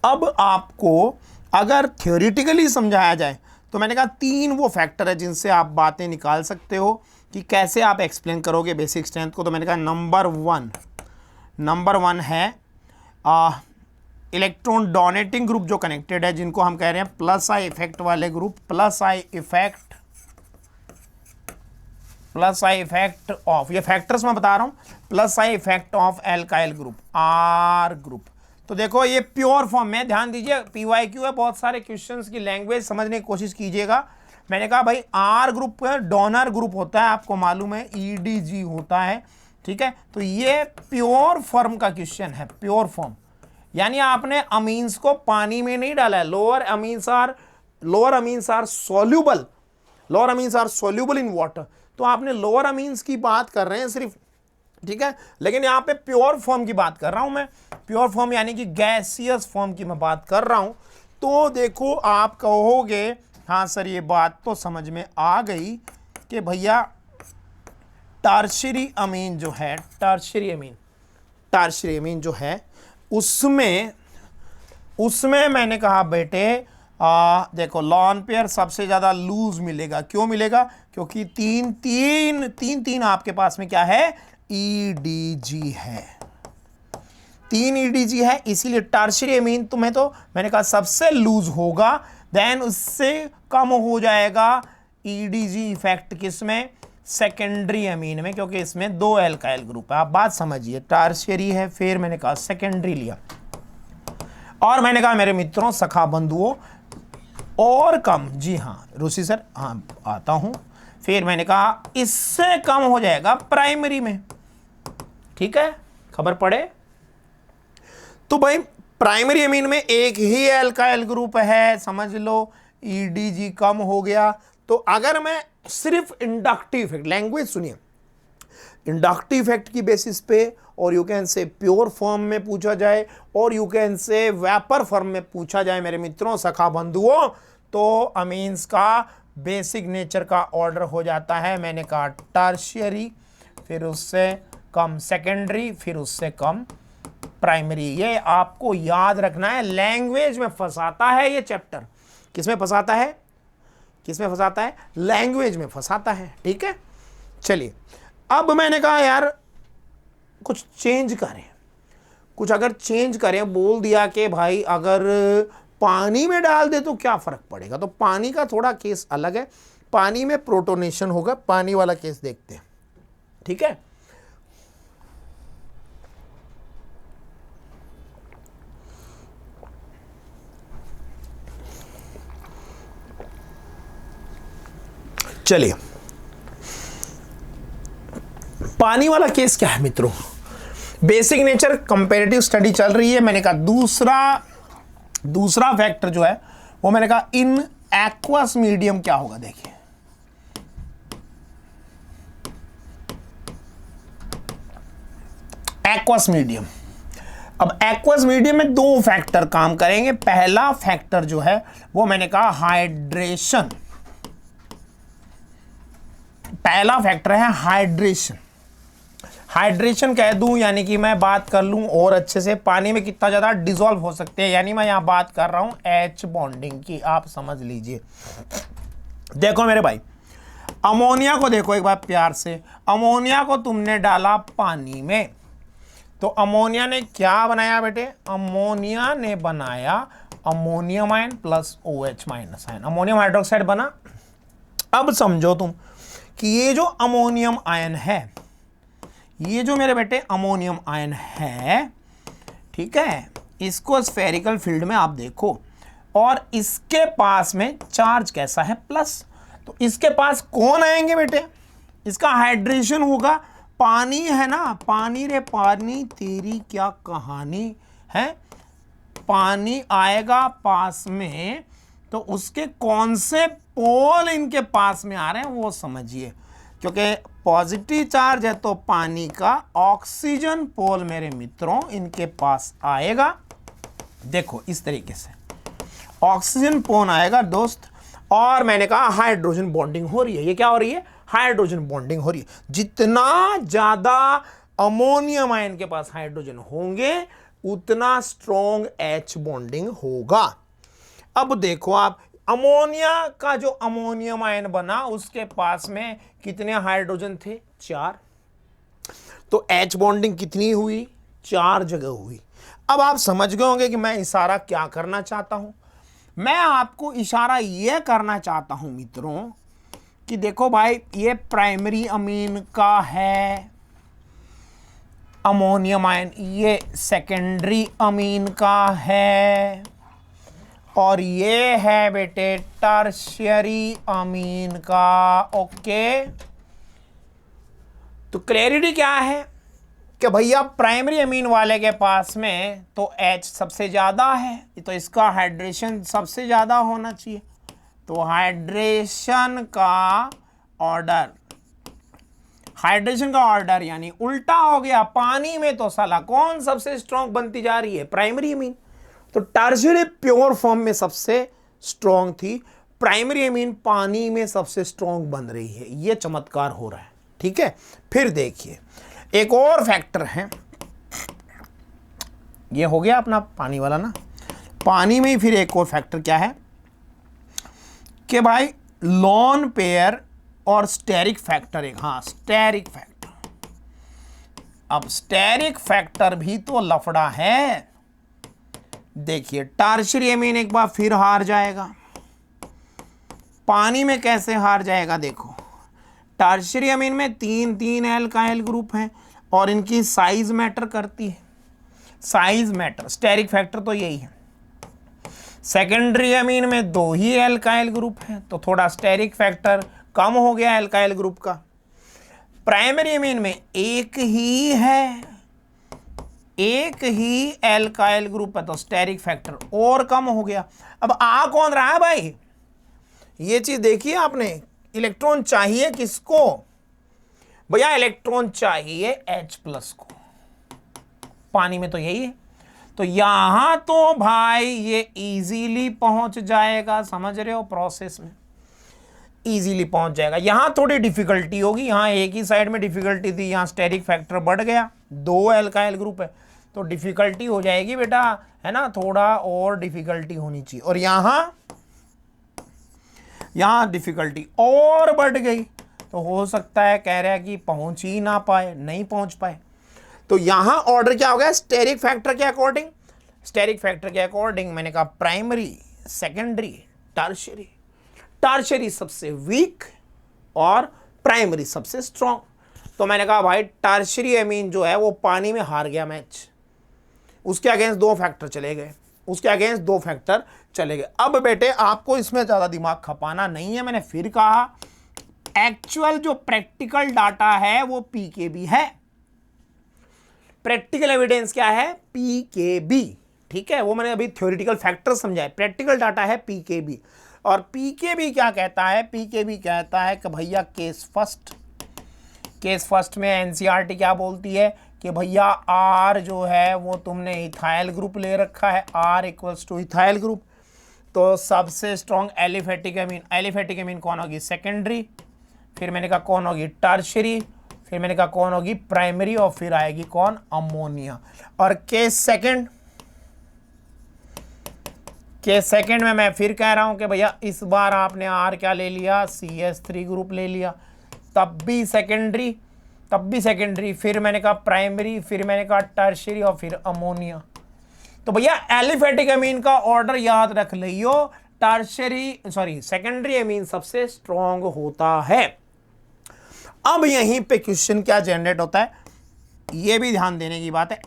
S1: अब आपको अगर थ्योरेटिकली समझाया जाए तो मैंने कहा 3 वो फैक्टर है जिनसे आप बातें निकाल सकते हो कि कैसे आप एक्सप्लेन करोगे बेसिक स्ट्रेंथ को। तो मैंने कहा नंबर वन है इलेक्ट्रॉन डोनेटिंग ग्रुप जो कनेक्टेड है, जिनको हम कह रहे हैं प्लस आई इफेक्ट वाले group, plus I effect of, ये फैक्टर्स मैं बता रहा हूं, plus I effect of alkyl group, R group. तो देखो ये प्योर फॉर्म में, ध्यान दीजिए PYQ है, बहुत सारे क्वेश्चंस की लैंग्वेज समझने की कोशिश कीजिएगा। मैंने कहा भाई आर ग्रुप डोनर ग्रुप होता है, आपको मालूम है EDG होता है, ठीक है। तो ये प्योर फॉर्म का क्वेश्चन है, प्योर फॉर्म, यानी आपने अमीन्स को पानी में नहीं डाला है। Lower amines are soluble in water, तो आपने लोअर अमीन्स की बात कर रहे हैं सिर्फ, ठीक है। लेकिन यहाँ पे प्योर फॉर्म की बात कर रहा हूं मैं, प्योर फॉर्म यानी कि गैसियस फॉर्म की मैं बात कर रहा हूं। तो देखो आप कहोगे हाँ सर ये बात तो समझ में आ गई कि भैया टर्शियरी अमीन जो है, टर्शियरी अमीन जो है उसमें मैंने कहा बेटे देखो लॉन पेयर सबसे ज्यादा लूज मिलेगा। क्यों मिलेगा? क्योंकि तीन आपके पास में क्या है, EDG है, 3 EDG है, इसीलिए टर्शियरी अमीन तुम्हें तो मैंने कहा सबसे लूज होगा, देन उससे कम हो जाएगा EDG इफेक्ट किसमें, सेकेंडरी अमीन में, क्योंकि इसमें 2 एल्काइल ग्रुप है। आप बात समझिए, टर्शियरी है, फिर मैंने कहा सेकेंडरी लिया, और मैंने कहा मेरे मित्रों सखा बंधुओं और कम, जी हाँ रुचि सर हाँ आता हूं, फिर मैंने कहा इससे कम हो जाएगा प्राइमरी में, ठीक है, खबर पड़े। तो भाई प्राइमरी अमीन में एक ही एल्काइल ग्रुप है, समझ लो EDG कम हो गया। तो अगर मैं सिर्फ इंडक्टिव इफेक्ट, लैंग्वेज सुनिए, इंडक्टिव इफेक्ट की बेसिस पे, और you can say pure form में पूछा जाए, और you can say vapour form में पूछा जाए मेरे मित्रों सखा बंधुओं, तो अमीन्स का बेसिक नेचर का ऑर्डर हो जाता है, मैंने कहा टर्शियरी, फिर उससे कम सेकेंडरी, फिर उससे कम प्राइमरी। ये आपको याद रखना है, लैंग्वेज में फंसाता है ये चैप्टर। किसमें फंसाता है? लैंग्वेज में फंसाता है, ठीक है। चलिए अब मैंने कहा यार कुछ चेंज करें, कुछ अगर चेंज करें, बोल दिया कि भाई अगर पानी में डाल दे तो क्या फर्क पड़ेगा। तो पानी का थोड़ा केस अलग है, पानी में प्रोटोनेशन होगा, पानी वाला केस देखते हैं, ठीक है। चलिए पानी वाला केस क्या है मित्रों, बेसिक नेचर कंपैरेटिव स्टडी चल रही है। मैंने कहा दूसरा फैक्टर जो है वो मैंने कहा इन एक्वस मीडियम क्या होगा। देखिए एक्वस मीडियम। अब एक्वस मीडियम में दो फैक्टर काम करेंगे। पहला फैक्टर जो है वो मैंने कहा हाइड्रेशन, पहला फैक्टर है हाइड्रेशन। हाइड्रेशन कह दूं यानी कि मैं बात कर लूं और अच्छे से, पानी में कितना ज्यादा डिसॉल्व हो सकते हैं, यानी मैं यहां बात कर रहा हूं एच बॉन्डिंग की, आप समझ लीजिए। देखो मेरे भाई, अमोनिया को देखो एक बार प्यार से, अमोनिया को तुमने डाला पानी में, तो अमोनिया ने क्या बनाया बेटे, अमोनिया ने बनाया ammonium ion plus OH minus ion, ammonium hydroxide बना। अब समझो तुम कि ये जो अमोनियम आयन है, ये जो मेरे बेटे अमोनियम आयन है, ठीक है, इसको स्फेरिकल फील्ड में आप देखो, और इसके पास में चार्ज कैसा है, प्लस। तो इसके पास कौन आएंगे बेटे, इसका हाइड्रेशन होगा, पानी है ना, पानी रे पानी तेरी क्या कहानी है, पानी आएगा पास में, तो उसके कौन से पोल इनके पास में आ रहे हैं वो समझिए, क्योंकि पॉजिटिव चार्ज है तो पानी का ऑक्सीजन पोल मेरे मित्रों इनके पास आएगा। देखो इस तरीके से ऑक्सीजन पोल आएगा दोस्त, और मैंने कहा हाइड्रोजन बॉन्डिंग हो रही है। ये क्या हो रही है, हाइड्रोजन बॉन्डिंग हो रही है। जितना ज्यादा अमोनियम आयन के पास हाइड्रोजन होंगे उतना स्ट्रॉन्ग H बॉन्डिंग होगा। अब देखो आप, अमोनिया का जो अमोनियम आयन बना उसके पास में कितने हाइड्रोजन थे, 4, तो H बॉन्डिंग कितनी हुई, 4 जगह हुई। अब आप समझ गए होंगे कि मैं इशारा क्या करना चाहता हूं। मैं आपको इशारा यह करना चाहता हूं मित्रों कि देखो भाई, ये प्राइमरी अमीन का है अमोनियम आयन, ये सेकेंडरी अमीन का है, और ये है बेटे टर्शियरी अमीन का। ओके, तो क्लैरिटी क्या है कि भैया प्राइमरी अमीन वाले के पास में तो H सबसे ज्यादा है, तो इसका हाइड्रेशन सबसे ज्यादा होना चाहिए। तो हाइड्रेशन का ऑर्डर, हाइड्रेशन का ऑर्डर यानी उल्टा हो गया। पानी में तो साला कौन सबसे स्ट्रॉन्ग बनती जा रही है, प्राइमरी अमीन, तो टर्शियरी प्योर फॉर्म में सबसे स्ट्रॉन्ग थी, प्राइमरी अमीन पानी में सबसे स्ट्रॉन्ग बन रही है। ये चमत्कार हो रहा है, ठीक है। फिर देखिए एक और फैक्टर है, ये हो गया अपना पानी वाला ना, पानी में ही फिर एक और फैक्टर क्या है कि भाई लॉन पेयर और स्टेरिक फैक्टर, एक हाँ स्टेरिक फैक्टर। अब स्टेरिक फैक्टर भी तो लफड़ा है। देखिए टर्शियरी अमीन एक बार फिर हार जाएगा, पानी में कैसे हार जाएगा, देखो टर्शियरी अमीन में 3 एल्काइल ग्रुप हैं और इनकी साइज मैटर करती है, साइज मैटर, स्टेरिक फैक्टर तो यही है। सेकेंडरी अमीन में 2 ही एल्काइल ग्रुप हैं, तो थोड़ा स्टेरिक फैक्टर कम हो गया एल्काइल ग्रुप का। प्राइमरी अमीन में एक ही है, एक ही एल्काइल ग्रुप है, तो स्टेरिक फैक्टर और कम हो गया। अब आ कौन रहा है भाई, ये चीज देखिए आपने, इलेक्ट्रॉन चाहिए किसको भैया, इलेक्ट्रॉन चाहिए H+ को, पानी में तो यही है। तो यहां तो भाई ये इजीली पहुंच जाएगा, समझ रहे हो, प्रोसेस में इजीली पहुंच जाएगा। यहां थोड़ी डिफिकल्टी होगी, यहां एक ही साइड में डिफिकल्टी थी, यहां स्टेरिक फैक्टर बढ़ गया, 2 एल्काइल ग्रुप है तो डिफिकल्टी हो जाएगी बेटा, है ना, थोड़ा और डिफिकल्टी होनी चाहिए। और यहां डिफिकल्टी और बढ़ गई, तो हो सकता है कह रहा है कि पहुंच ही ना पाए, नहीं पहुंच पाए। तो यहां ऑर्डर क्या हो गया, स्टेरिक फैक्टर के अकॉर्डिंग, स्टेरिक फैक्टर के अकॉर्डिंग मैंने कहा प्राइमरी, सेकेंडरी, टर्शियरी, टर्शियरी सबसे वीक और प्राइमरी सबसे स्ट्रॉन्ग। तो मैंने कहा भाई टर्शियरी अमीन जो है वो पानी में हार गया मैच, उसके अगेंस्ट 2 फैक्टर चले गए, उसके अगेंस्ट 2 फैक्टर चले गए। अब बेटे आपको इसमें ज्यादा दिमाग खपाना नहीं है, मैंने फिर कहा एक्चुअल जो प्रैक्टिकल डाटा है वो पीकेबी है, प्रैक्टिकल एविडेंस क्या है, पीकेबी, ठीक है, वो मैंने अभी थ्योरेटिकल फैक्टर समझाए, प्रैक्टिकल डाटा है पीकेबी। और पीकेबी क्या कहता है, पीकेबी कहता है कि भैया केस फर्स्ट में एनसीईआरटी क्या बोलती है कि भैया R जो है वो तुमने इथाइल ग्रुप ले रखा है, R equals two ethyl group, तो सबसे स्ट्रॉन्ग एलिफेटिक एमीन कौन होगी? सेकेंडरी, फिर मैंने कहा कौन होगी? टर्शरी, फिर मैंने कहा कौन होगी? प्राइमरी, और फिर आएगी कौन? अमोनिया। और केस सेकंड में मैं फिर कह रहा हूं कि भैया इस बार आपने R क्या ले लिया? CH3 ग्रुप ले लिया, तब भी सेकेंडरी, फिर मैंने कहा प्राइमरी, फिर मैंने कहा टर्शरी, और फिर अमोनिया। तो भैया एलिफेटिक अमीन का ऑर्डर याद रख लियो, सेकेंडरी अमीन सबसे स्ट्रॉन्ग होता है। अब यहीं पे क्वेश्चन क्या जनरेट होता है, ये भी ध्यान देने की बात है।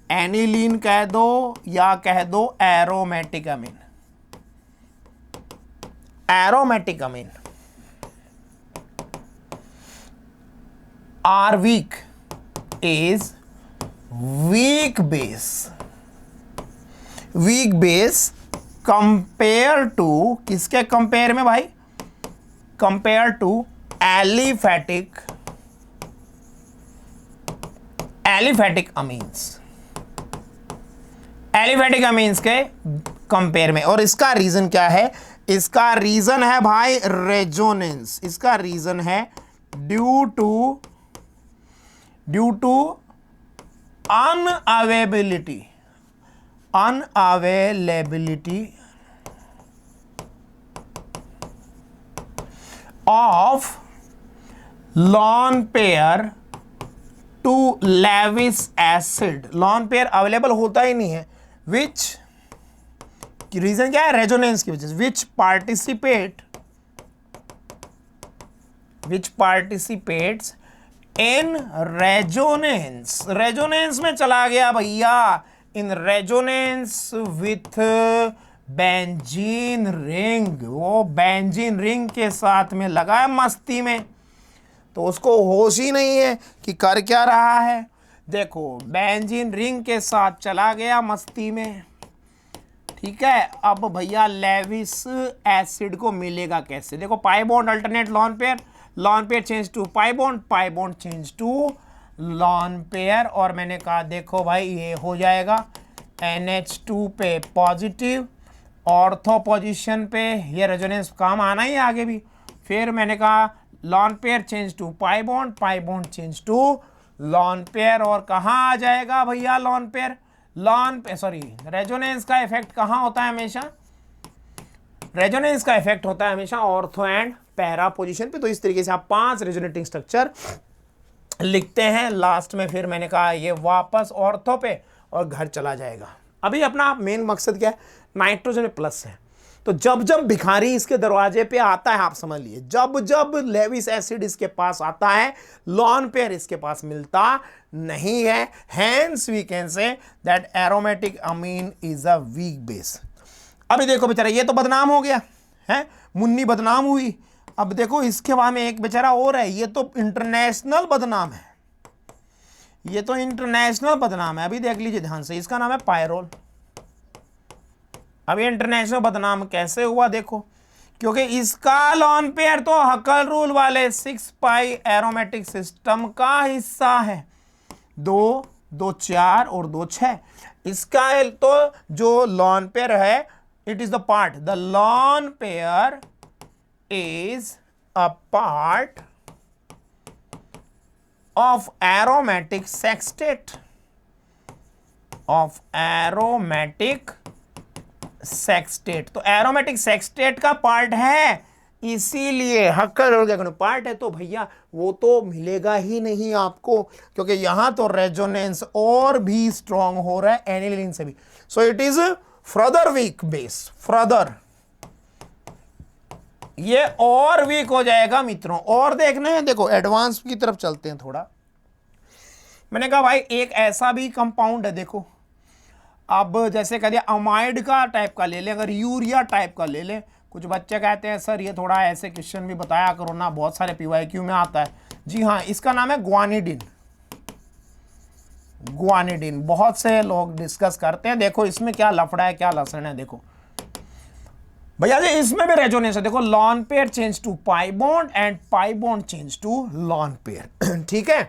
S1: एनिलीन कह दो या कह दो aromatic amine are weak, is weak base compare to, किसके कंपेयर में भाई? कंपेयर टू एलिफेटिक अमीन्स के कंपेयर में। और इसका रीजन क्या है? इसका रीजन है भाई रेजोनेंस। इसका रीजन है due to unavailability of lone pair to Lewis acid. Lone pair available होता ही नहीं है, विच रीजन क्या है? रेजोनेंस की वजह से। विच पार्टिसिपेट्स इन रेजोनेंस में चला गया भैया, in resonance with benzene ring. वो बेंजीन रिंग के साथ में लगा है मस्ती में, तो उसको होश ही नहीं है कि कर क्या रहा है। देखो बेंजीन रिंग के साथ चला गया मस्ती में, ठीक है। अब भैया लेविस एसिड को मिलेगा कैसे? देखो pi bond alternate lone pair change to pi bond change to lone pair, और मैंने कहा देखो भाई ये हो जाएगा NH2 पे पॉजिटिव, ऑर्थो पोजीशन पे, ये रेजोनेंस काम आना ही आगे भी। फिर मैंने कहा lone pair change to pi bond change to lone pair, और कहाँ आ जाएगा भैया लॉन पेयर? रेजोनेंस का इफेक्ट कहाँ होता है हमेशा? रेजोनेंस का इफेक्ट होता है हमेशा ऑर्थो एंड पैरा पोजीशन पे। तो इस तरीके से आप 5 रेजोनेटिंग स्ट्रक्चर लिखते हैं। लास्ट में फिर मैंने कहा ये वापस ऑर्थो पे और घर चला जाएगा। अभी अपना मेन मकसद क्या है? नाइट्रोजन में प्लस है, तो जब जब भिखारी इसके दरवाजे पे आता है, आप समझ लिए, जब लेविस एसिड इसके पास आता है, लॉन पेयर इसके पास मिलता नहीं है। Hence we can say that aromatic amine is a weak base. अभी देखो बेचारा ये तो बदनाम हो गया है, मुन्नी बदनाम हुई। अब देखो इसके बाद में एक बेचारा और है, ये तो इंटरनेशनल बदनाम है, अभी देख लीजिए ध्यान से, इसका नाम है पायरोल। अब ये इंटरनेशनल बदनाम कैसे हुआ? देखो, क्योंकि इसका लॉन पेयर तो हकल रूल वाले 6 पाई एरोमेटिक सिस्टम का हिस्सा है, 2, 2, 4 और 2, 6। इसका तो जो लॉन पेयर है, it is the part, the lone pair is a part of aromatic sextate, तो एरोमेटिक सेक्सटेट का पार्ट है, इसीलिए हक्कर और क्या पार्ट है, तो भैया वो तो मिलेगा ही नहीं आपको, क्योंकि यहां तो रेजोनेंस और भी स्ट्रॉन्ग हो रहा है एनिलीन से भी। So it is further weak base, further ये और वीक हो जाएगा मित्रों। और देखना है, देखो एडवांस की तरफ चलते हैं थोड़ा। मैंने कहा भाई एक ऐसा भी कंपाउंड है, देखो अब जैसे कह दिया अमाइड का टाइप का ले लें, अगर यूरिया टाइप का ले लें। कुछ बच्चे कहते हैं सर ये थोड़ा ऐसे क्वेश्चन भी बताया करो ना, बहुत सारे PYQ में आता है। जी हाँ, इसका नाम है ग्वानिडीन। बहुत से लोग डिस्कस करते हैं। देखो इसमें क्या लफड़ा है, क्या लसण है। देखो भैया जी इसमें भी रेजोनेंस है, देखो lone pair change to pi bond and pi bond change to lone pair. ठीक है,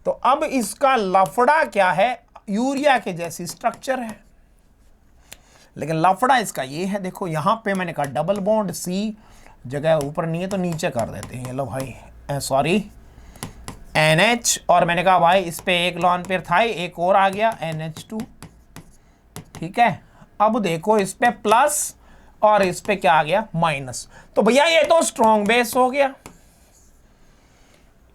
S1: तो अब इसका लफड़ा क्या है, यूरिया के जैसी स्ट्रक्चर है, लेकिन लफड़ा इसका ये है, देखो यहां पे मैंने कहा डबल बॉन्ड, सी जगह ऊपर नहीं है तो नीचे कर देते हैं, लो भाई सॉरी NH, और मैंने कहा भाई इस पे एक लॉन पेयर था, एक और आ गया NH2। ठीक है, अब देखो इस पे प्लस और इस पे क्या आ गया माइनस, तो भैया ये तो स्ट्रॉन्ग बेस हो गया।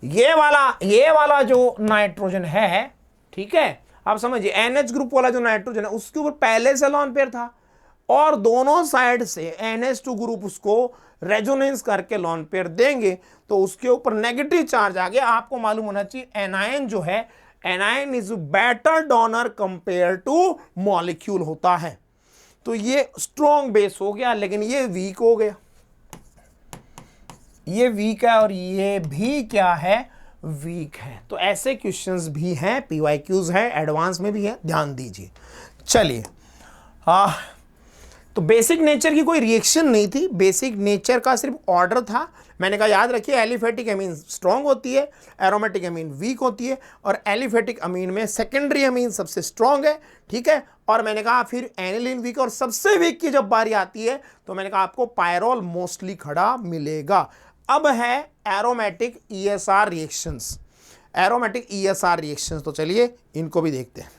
S1: ये वाला जो नाइट्रोजन है, ठीक है आप समझिए, NH ग्रुप वाला जो नाइट्रोजन है उसके ऊपर पहले से लॉन पेयर था और दोनों साइड से NH2 ग्रुप उसको रेजोनेंस करके लॉन पेयर देंगे तो उसके ऊपर नेगेटिव चार्ज आ गया। आपको मालूम होना चाहिए एनायन जो है, anion is better donor compare two molecule होता है, तो ये स्ट्रॉन्ग बेस हो गया, लेकिन ये वीक हो गया, ये वीक है और ये भी क्या है, वीक है। तो ऐसे क्वेश्चंस भी हैं, PYQs है, एडवांस में भी है, ध्यान दीजिए। चलिए तो बेसिक नेचर की कोई रिएक्शन नहीं थी, बेसिक नेचर का सिर्फ ऑर्डर था। मैंने कहा याद रखिए एलिफेटिक अमीन स्ट्रॉन्ग होती है, एरोमेटिक अमीन वीक होती है, और एलिफेटिक अमीन में सेकेंडरी अमीन सबसे स्ट्रॉन्ग है। ठीक है, और मैंने कहा फिर एनिलीन वीक, और सबसे वीक की जब बारी आती है तो मैंने कहा आपको पायरोल मोस्टली खड़ा मिलेगा। अब है aromatic ESR reactions, aromatic ESR reactions, तो चलिए इनको भी देखते हैं।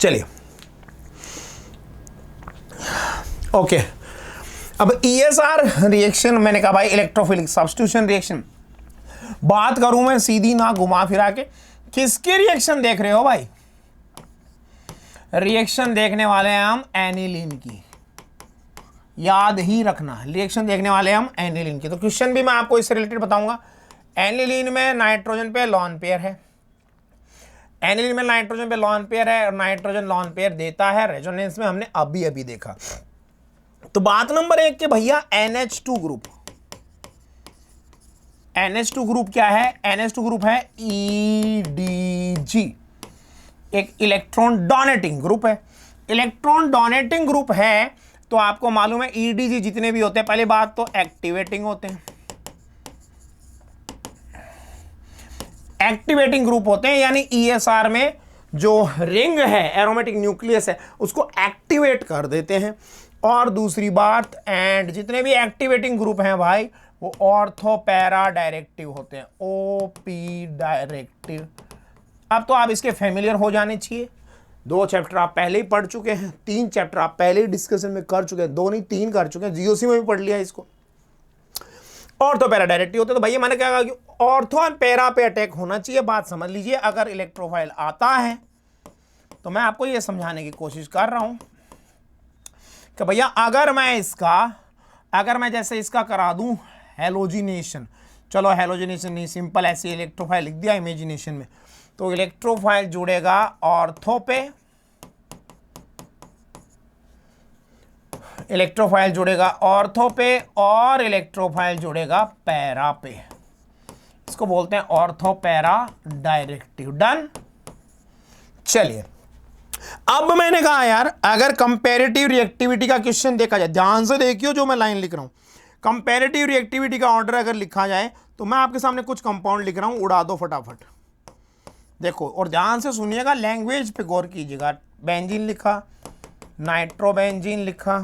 S1: चलिए ओके, अब ESR रिएक्शन मैंने कहा भाई इलेक्ट्रोफिलिक सब्स्टिट्यूशन रिएक्शन। बात करूं मैं सीधी ना घुमा फिरा के, किसकी रिएक्शन देख रहे हो भाई, रिएक्शन देखने वाले हैं हम एनिलीन की, याद ही रखना, रिएक्शन देखने वाले हम एनिलीन की। तो क्वेश्चन भी मैं आपको इससे रिलेटेड बताऊंगा। एनिलीन में नाइट्रोजन पे लॉन पेयर है, एनिलीन में नाइट्रोजन पे लॉन पेयर है और नाइट्रोजन लॉन पेयर देता है रेजोनेंस में, हमने अभी अभी देखा। तो बात नंबर 1 के भैया NH2 ग्रुप, NH2 ग्रुप क्या है, NH2 ग्रुप है EDG, एक इलेक्ट्रॉन डोनेटिंग ग्रुप है। इलेक्ट्रॉन डोनेटिंग ग्रुप है तो आपको मालूम है EDG जितने भी होते हैं, पहली बात तो एक्टिवेटिंग होते हैं, एक्टिवेटिंग ग्रुप होते हैं, यानी ESR में जो रिंग है, एरोमेटिक न्यूक्लियस है, उसको एक्टिवेट कर देते हैं। और दूसरी बात, एंड जितने भी एक्टिवेटिंग ग्रुप हैं भाई वो ऑर्थो पैरा डायरेक्टिव होते हैं, OP डायरेक्टिव। अब तो आप इसके फेमिलियर हो जाने चाहिए, 2 चैप्टर आप पहले ही पढ़ चुके हैं, 3 चैप्टर आप पहले ही डिस्कशन में कर चुके हैं, 2 नहीं 3 कर चुके हैं, GOC में भी पढ़ लिया इसको। ऑर्थो पैरा डायरेक्टिव होते हैं, तो भैया मैंने क्या कहा कि ऑर्थो एंड पैरा पे अटैक होना चाहिए। बात समझ लीजिए, अगर इलेक्ट्रोफाइल आता है तो मैं आपको ये समझाने की कोशिश कर रहा हूं कि भैया अगर मैं जैसे इसका करा दूं हेलोजिनेशन, चलो हेलोजिनेशन नहीं, सिंपल ऐसे इलेक्ट्रोफाइल लिख दिया इमेजिनेशन में, तो इलेक्ट्रोफाइल जुड़ेगा ऑर्थो पे, इलेक्ट्रोफाइल जुड़ेगा ऑर्थो पे, और इलेक्ट्रोफाइल जुड़ेगा पैरा पे, इसको बोलते हैं ऑर्थो पैरा डायरेक्टिव। डन। चलिए अब मैंने कहा यार अगर कंपैरेटिव रिएक्टिविटी का क्वेश्चन देखा जाए, ध्यान से देखियो जो मैं लाइन लिख रहा हूं, कंपैरेटिव रिएक्टिविटी का ऑर्डर अगर लिखा जाए तो मैं आपके सामने कुछ कंपाउंड लिख रहा हूं, उड़ा दो फटाफट। देखो और ध्यान से सुनिएगा, लैंग्वेज पे गौर कीजिएगा। बेंजीन लिखा, नाइट्रोबेंजीन लिखा,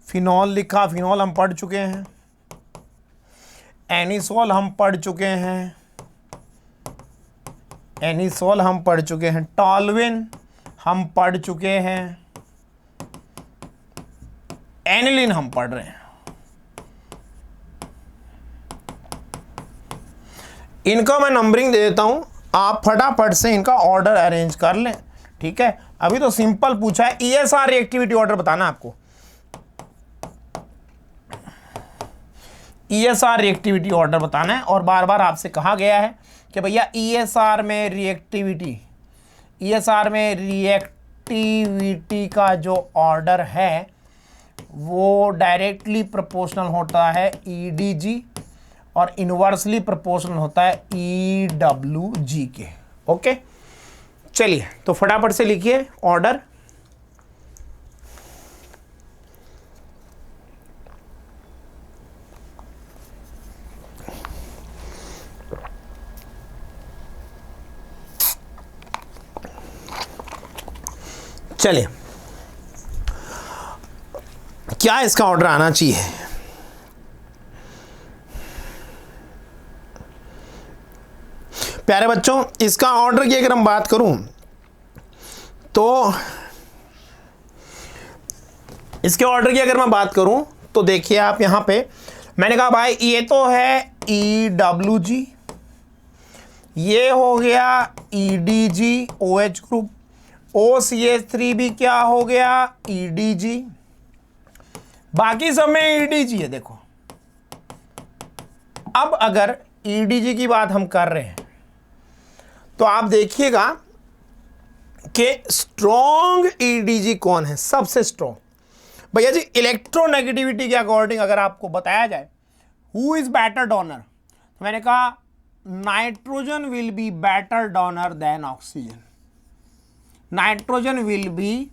S1: फिनॉल लिखा, फिनॉल हम पढ़ चुके हैं, एनिसोल हम पढ़ चुके हैं, एनिसोल हम पढ़ चुके हैं, टॉल्विन हम पढ़ चुके हैं, एनिलीन हम पढ़ रहे हैं। इनका मैं नंबरिंग दे देता हूं, आप फटाफट से इनका ऑर्डर अरेंज कर लें। ठीक है, अभी तो सिंपल पूछा है, ESR रिएक्टिविटी ऑर्डर बताना आपको, ESR रिएक्टिविटी ऑर्डर बताना है। और बार बार आपसे कहा गया है कि भैया ESR में रिएक्टिविटी का जो ऑर्डर है वो डायरेक्टली प्रोपोर्शनल होता है EDG और इनवर्सली प्रोपोर्शनल होता है EWG के। ओके, चलिए तो फटाफट से लिखिए ऑर्डर। चलिए, क्या इसका ऑर्डर आना चाहिए? प्यारे बच्चों, इसका ऑर्डर की अगर हम बात करूं तो इसके ऑर्डर की अगर मैं बात करूं तो देखिए आप यहां पे मैंने कहा भाई ये तो है EWG, ये हो गया EDG OH ग्रुप, OCH3 भी क्या हो गया EDG, बाकी सब में EDG है। देखो अब अगर EDG की बात हम कर रहे हैं तो आप देखिएगा कि स्ट्रॉन्ग EDG कौन है, सबसे स्ट्रॉन्ग भैया जी। इलेक्ट्रोनेगेटिविटी के अकॉर्डिंग अगर आपको बताया जाए हु इज बेटर डोनर, तो मैंने कहा nitrogen will be better donor than oxygen, nitrogen will be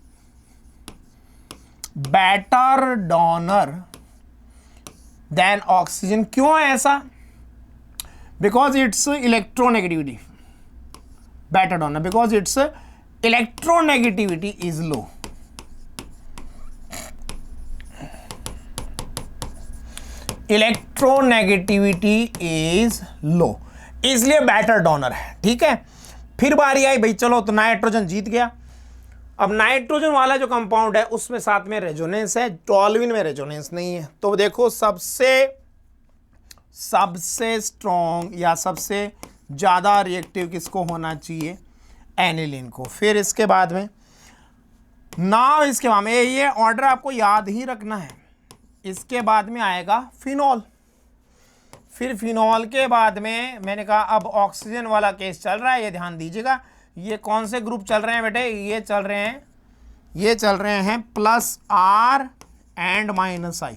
S1: better donor than oxygen. क्यों है ऐसा? Because it's electronegativity better donor, because its electronegativity is low। Electronegativity is low, इसलिए better donor है। ठीक है, फिर बारी आई भाई, चलो तो नाइट्रोजन जीत गया। अब नाइट्रोजन वाला जो कंपाउंड है उसमें साथ में रेजोनेंस है, टॉल्विन में रेजोनेंस नहीं है। तो देखो सबसे स्ट्रॉन्ग या सबसे ज़्यादा रिएक्टिव किसको होना चाहिए? एनिलीन को। फिर इसके बाद में इसके बाद में ये ऑर्डर आपको याद ही रखना है। इसके बाद में आएगा फिनॉल, फिर फिनॉल के बाद में मैंने कहा अब ऑक्सीजन वाला केस चल रहा है, ये ध्यान दीजिएगा। ये कौन से ग्रुप चल रहे हैं बेटे? ये चल रहे हैं +R एंड -I,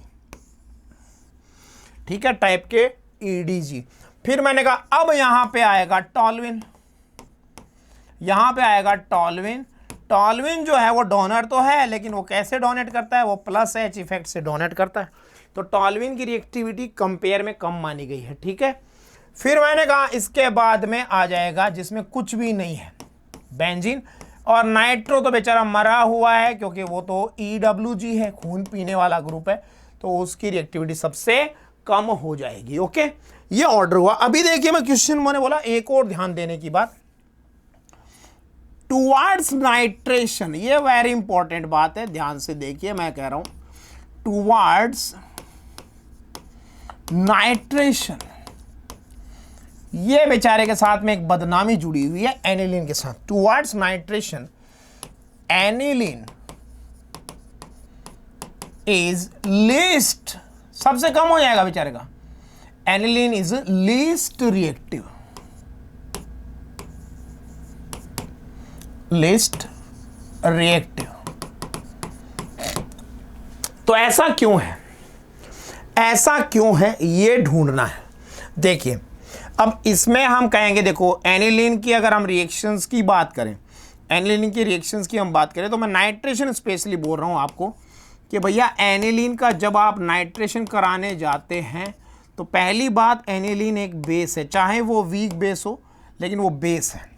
S1: ठीक है, टाइप के EDG। फिर मैंने कहा अब यहां पे आएगा टॉल्विन, यहां पे आएगा टॉल्विन। टॉल्विन जो है वो डोनर तो है, लेकिन वो कैसे डोनेट करता है? वो +H इफेक्ट से डोनेट करता है। तो टॉल्विन की रिएक्टिविटी कंपेयर में कम मानी गई है। ठीक है, फिर मैंने कहा इसके बाद में आ जाएगा जिसमें कुछ भी नहीं है, बेंजीन। और नाइट्रो तो बेचारा मरा हुआ है क्योंकि वो तो EWG है, खून पीने वाला ग्रुप है, तो उसकी रिएक्टिविटी सबसे कम हो जाएगी। ओके, ये ऑर्डर हुआ। अभी देखिए मैं क्वेश्चन मैंने बोला एक और ध्यान देने की बात, टुवर्ड्स नाइट्रेशन, ये वेरी इंपॉर्टेंट बात है, ध्यान से देखिए मैं कह रहा हूं टुवर्ड्स नाइट्रेशन। ये बेचारे के साथ में एक बदनामी जुड़ी हुई है एनिलीन के साथ। Towards nitration aniline is least, सबसे कम हो जाएगा बेचारे का। Aniline is least reactive, least reactive. तो ऐसा क्यों है? ऐसा क्यों है ये ढूंढना है। देखिए अब इसमें हम कहेंगे, देखो एनिलीन की अगर हम रिएक्शंस की बात करें, एनिलीन की रिएक्शंस की हम बात करें, तो मैं नाइट्रेशन स्पेशली बोल रहा हूं आपको कि भैया एनिलीन का जब आप नाइट्रेशन कराने जाते हैं तो पहली बात, एनिलीन एक बेस है, चाहे वो वीक बेस हो लेकिन वो बेस है।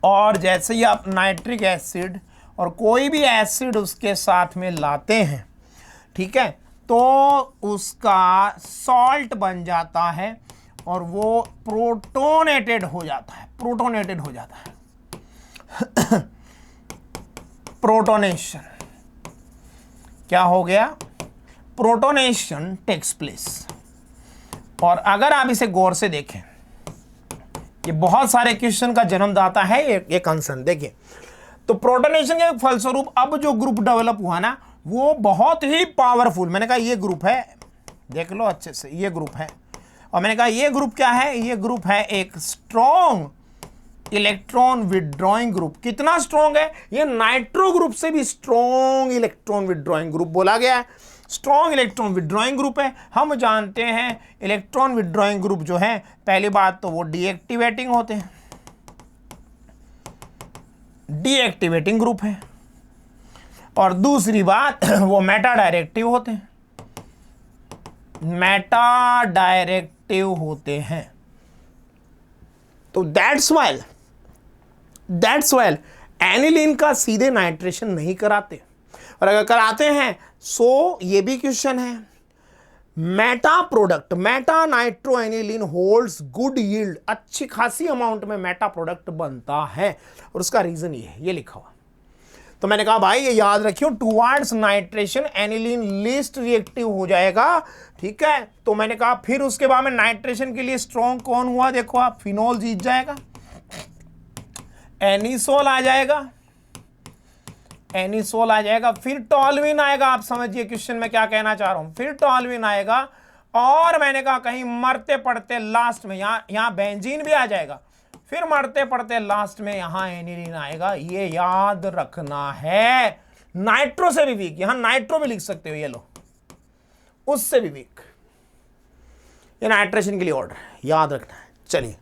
S1: और जैसे ही आप नाइट्रिक एसिड और कोई भी एसिड उसके साथ में लाते हैं, ठीक है, तो उसका सॉल्ट बन जाता है और वो प्रोटोनेटेड हो जाता है, प्रोटोनेटेड हो जाता है। प्रोटोनेशन क्या हो गया? Protonation takes place. और अगर आप इसे गौर से देखें, ये बहुत सारे क्वेश्चन का जन्मदाता है ये कंसर्न। देखिए तो प्रोटोनेशन के फलस्वरूप अब जो ग्रुप डेवलप हुआ ना वो बहुत ही पावरफुल, मैंने कहा ये ग्रुप है, देख लो अच्छे से, ये ग्रुप है। और मैंने कहा ये ग्रुप क्या है? ये ग्रुप है एक स्ट्रॉन्ग इलेक्ट्रॉन विड्रॉइंग ग्रुप। कितना स्ट्रॉन्ग है? ये नाइट्रो ग्रुप से भी स्ट्रॉन्ग इलेक्ट्रॉन विड्रॉइंग ग्रुप बोला गया है। स्ट्रॉन्ग इलेक्ट्रॉन विड्रॉइंग ग्रुप है। हम जानते हैं इलेक्ट्रॉन विड्रॉइंग ग्रुप जो है, पहली बात तो वो डीएक्टिवेटिंग होते हैं, डीएक्टिवेटिंग ग्रुप है, और दूसरी बात वो मेटा डायरेक्टिव होते हैं, मेटा डायरेक्टिव होते हैं। तो दैट्स वाइल एनिलीन का सीधे नाइट्रेशन नहीं कराते, और अगर कराते हैं सो ये भी क्वेश्चन है, Meta product, Meta nitro aniline holds good yield, अच्छी खासी अमाउंट में मेटा प्रोडक्ट बनता है, और उसका रीजन ये है, ये लिखा हुआ। तो मैंने कहा भाई ये याद रखियो, towards nitration aniline least reactive हो जाएगा, ठीक है। तो मैंने कहा फिर उसके बाद में नाइट्रेशन के लिए स्ट्रॉन्ग कौन हुआ, देखो आप, फिनोल जीत जाएगा, एनिसोल आ जाएगा, एनिसोल आ जाएगा, फिर टॉल्विन आएगा। आप समझिए क्वेश्चन में क्या कहना चाह रहा हूं, फिर टॉल्विन आएगा, और मैंने कहा कहीं मरते पड़ते लास्ट में यहां बेंजीन भी आ जाएगा, फिर मरते पड़ते लास्ट में यहां एनिलीन आएगा। ये याद रखना है, नाइट्रो से भी वीक, यहां नाइट्रो भी लिख सकते हो, ये लो, उससे भी वीक, ये नाइट्रेशन के लिए ऑर्डर याद रखना है। चलिए,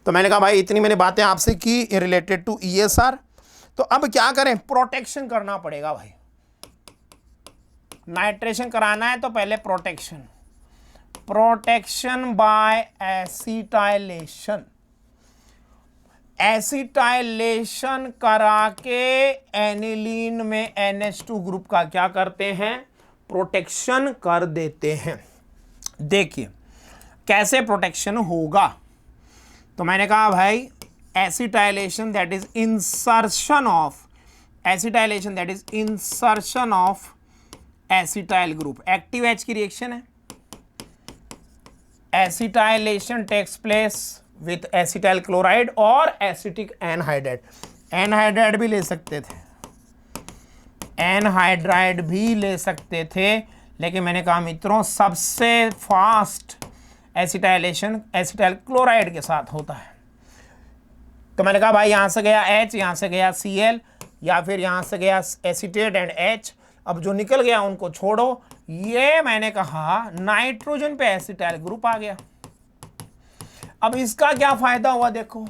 S1: तो मैंने कहा भाई इतनी मैंने बातें आपसे की रिलेटेड टू ईएसआर। तो अब क्या करें, प्रोटेक्शन करना पड़ेगा भाई, नाइट्रेशन कराना है तो पहले प्रोटेक्शन बाय एसिटाइलेशन, एसिटाइलेशन करा के एनिलीन में NH2 ग्रुप का क्या करते हैं, प्रोटेक्शन कर देते हैं। देखिए कैसे प्रोटेक्शन होगा, तो मैंने कहा भाई acetylation that is insertion of acetyl group, active H की रिएक्शन है, acetylation takes place with acetyl chloride और एसिटिक एनहाइड्राइड, एनहाइड्राइड भी ले सकते थे, एनहाइड्राइड भी ले सकते थे, लेकिन मैंने कहा मित्रों सबसे फास्ट एसिटाइलेशन एसिटाइल क्लोराइड के साथ होता है। तो मैंने कहा भाई यहां से गया H, यहां से गया Cl, या फिर यहां से गया एसिटेट एंड H, अब जो निकल गया उनको छोड़ो। ये मैंने कहा नाइट्रोजन पे एसिटाइल ग्रुप आ गया। अब इसका क्या फायदा हुआ, देखो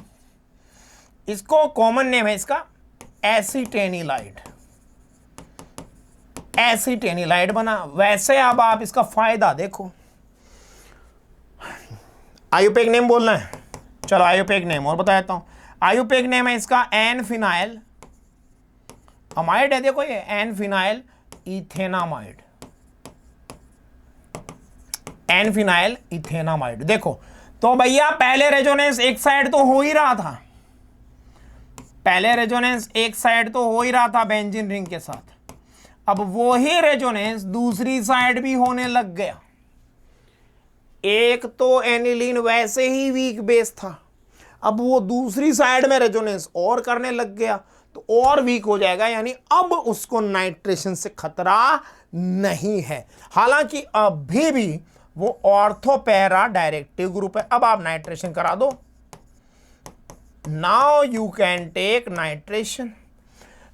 S1: इसको कॉमन नेम है इसका एसिटेनिलाइड, एसिटेनिलाइड बना। वैसे अब आप इसका फायदा देखो, आयुपेक नेम बोलना है, चलो आयुपेक नेम और बताता हूं। आयुपेक नेम है इसका एन फिनाइल अमाइड है, देखो ये N phenyl ethanamide, N phenyl ethanamide. देखो तो भैया पहले रेजोनेंस एक साइड तो हो ही रहा था, पहले रेजोनेंस एक साइड तो हो ही रहा था बेंजीन रिंग के साथ, अब वो ही रेजोनेंस दूसरी साइड भी होने लग गया। एक तो एनिलीन वैसे ही वीक बेस था, अब वो दूसरी साइड में रेजोनेंस और करने लग गया तो और वीक हो जाएगा, यानी अब उसको नाइट्रेशन से खतरा नहीं है। हालांकि अभी भी वो ऑर्थोपैरा डायरेक्टिव ग्रुप है। अब आप नाइट्रेशन करा दो, now you can take nitration,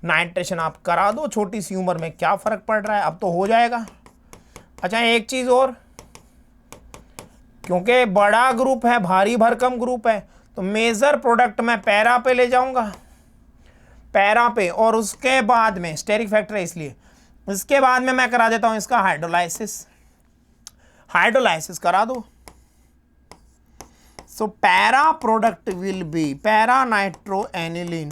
S1: nitration आप करा दो, छोटी सी उम्र में क्या फर्क पड़ रहा है, अब तो हो जाएगा। अच्छा एक चीज और, क्योंकि बड़ा ग्रुप है, भारी भरकम ग्रुप है, तो मेजर प्रोडक्ट मैं पैरा पे ले जाऊंगा, पैरा पे, और उसके बाद में स्टेरिक फैक्टर है इसलिए इसके बाद में मैं करा देता हूं इसका हाइड्रोलाइसिस, हाइड्रोलाइसिस करा दो। So para product will be, para nitro aniline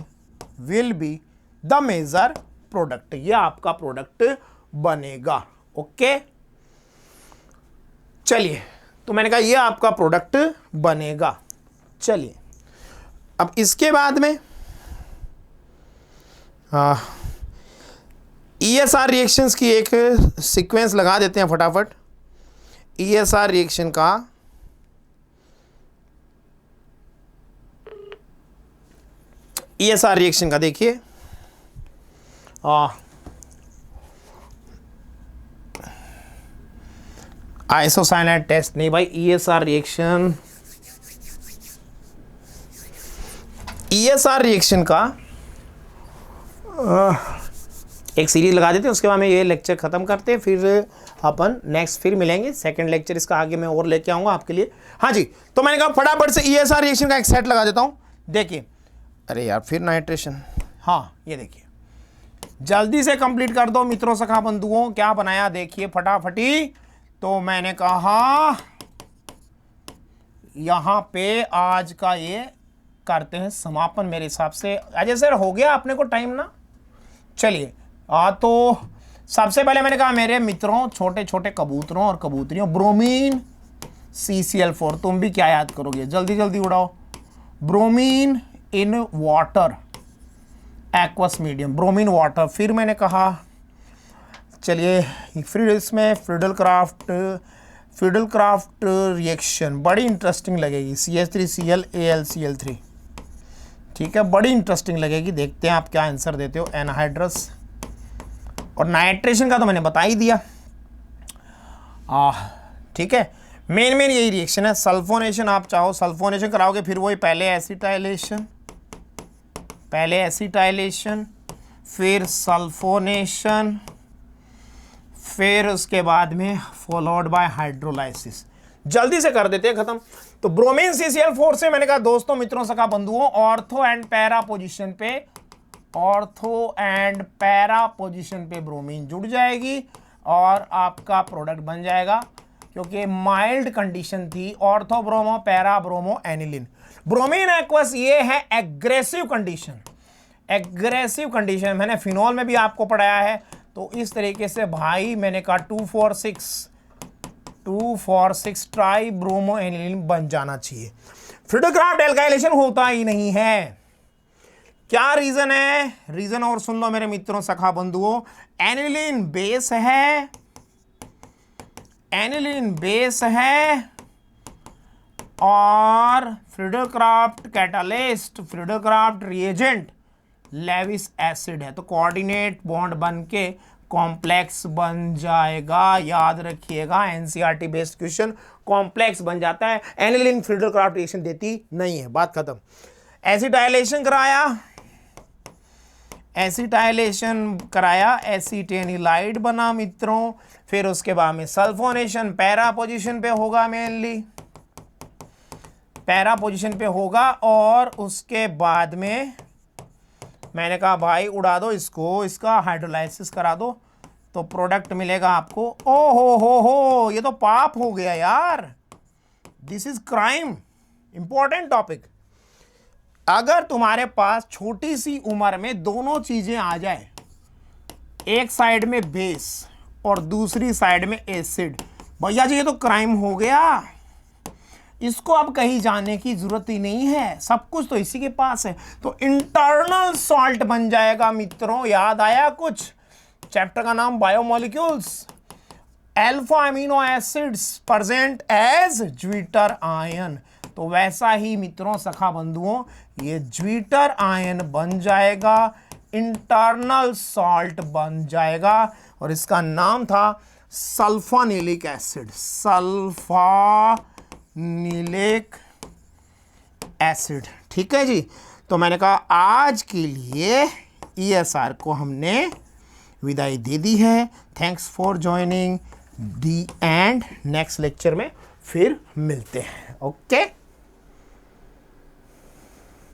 S1: will be the major product, ये आपका प्रोडक्ट बनेगा। ओके चलिए, तो मैंने कहा ये आपका प्रोडक्ट बनेगा। चलिए अब इसके बाद में ESR रिएक्शंस की एक सीक्वेंस लगा देते हैं फटाफट। ESR रिएक्शन का देखिए आइसोसाइनाइड टेस्ट नहीं भाई, ESR रिएक्शन, ESR रिएक्शन का एक सीरीज लगा देते हैं, उसके बाद में ये लेक्चर खत्म करते हैं, फिर अपन नेक्स्ट फिर मिलेंगे। सेकंड लेक्चर इसका आगे मैं और लेके आऊंगा आपके लिए। हाँ जी, तो मैंने कहा फटाफट से ESR रिएक्शन का एक सेट लगा देता हूं। देखिए, अरे यार फिर नाइट्रेशन, हाँ ये देखिए, जल्दी से कंप्लीट कर दो मित्रों सखा बंधुओं, क्या बनाया देखिए फटाफटी। तो मैंने कहा यहां पे आज का ये करते हैं समापन मेरे हिसाब से। अजय सर हो गया अपने को टाइम ना, चलिए। तो सबसे पहले मैंने कहा मेरे मित्रों, छोटे छोटे कबूतरों और कबूतरियों, ब्रोमीन CCl4, तुम भी क्या याद करोगे, जल्दी जल्दी उड़ाओ। Bromine in water aqueous medium, bromine water. फिर मैंने कहा चलिए फिर इसमें फ्रीडल क्राफ्ट रिएक्शन बड़ी इंटरेस्टिंग लगेगी, CH3Cl AlCl3, ठीक है, बड़ी इंटरेस्टिंग लगेगी। देखते हैं आप क्या आंसर देते हो। एनहाइड्रस और नाइट्रेशन का तो मैंने बता ही दिया, ठीक है। मेन यही रिएक्शन है। सल्फोनेशन आप चाहो सल्फोनेशन कराओगे, फिर वही पहले एसिटाइलेशन, फिर सल्फोनेशन, फिर उसके बाद में फॉलोड बाय हाइड्रोलाइसिस। जल्दी से कर देते हैं खत्म। तो ब्रोमीन CCl4 से मैंने कहा दोस्तों मित्रों सखा बंधुओं, ऑर्थो एंड पैरा पोजीशन पे ब्रोमीन जुड़ जाएगी और आपका प्रोडक्ट बन जाएगा, क्योंकि माइल्ड कंडीशन थी। Ortho bromo para bromo aniline. Bromine aqueous ये है एग्रेसिव कंडीशन, मैंने फिनॉल में भी आपको पढ़ाया है। तो इस तरीके से भाई मैंने कहा 2,4,6 ट्राई ब्रोमो एनिलिन बन जाना चाहिए। फ्रीडल क्राफ्ट एल्काइलेशन होता ही नहीं है। क्या रीजन है, रीजन और सुन लो मेरे मित्रों सखा बंधुओं। एनिलीन बेस है और Friedel craft catalyst, Friedel craft reagent Lewis acid है। तो कोऑर्डिनेट बॉन्ड बन के कॉम्प्लेक्स बन जाएगा। याद रखिएगा, NCERT बेस्ड क्वेश्चन, कॉम्प्लेक्स बन जाता है। एनिलीन फ्रीडल क्राफ्ट रिएक्शन देती नहीं है, बात खत्म। एसिटाइलेशन कराया, एसिटेनिलाइड बना मित्रों। फिर उसके बाद में सल्फोनेशन पैरा पोजीशन पे होगा, मेनली पैरा पोजीशन पे होगा। और उसके बाद में मैंने कहा भाई उड़ा दो इसको, इसका हाइड्रोलाइसिस करा दो, तो प्रोडक्ट मिलेगा आपको। ओ हो, ये तो पाप हो गया यार, this is crime, important topic. अगर तुम्हारे पास छोटी सी उम्र में दोनों चीजें आ जाए, एक साइड में बेस और दूसरी साइड में एसिड, भैया जी ये तो क्राइम हो गया। इसको अब कहीं जाने की जरूरत ही नहीं है, सब कुछ तो इसी के पास है। तो इंटरनल सॉल्ट बन जाएगा मित्रों। याद आया कुछ? चैप्टर का नाम biomolecules. Alpha amino acids present as zwitter ion. तो वैसा ही मित्रों सखा बंधुओं ये ज्वीटर आयन बन जाएगा, इंटरनल सॉल्ट बन जाएगा और इसका नाम था सल्फानिलिक एसिड, सल्फानिलिक एसिड। ठीक है जी। तो मैंने कहा आज के लिए ESR को हमने विदाई दे दी है। Thanks for joining the and next lecture में फिर मिलते हैं। ओके।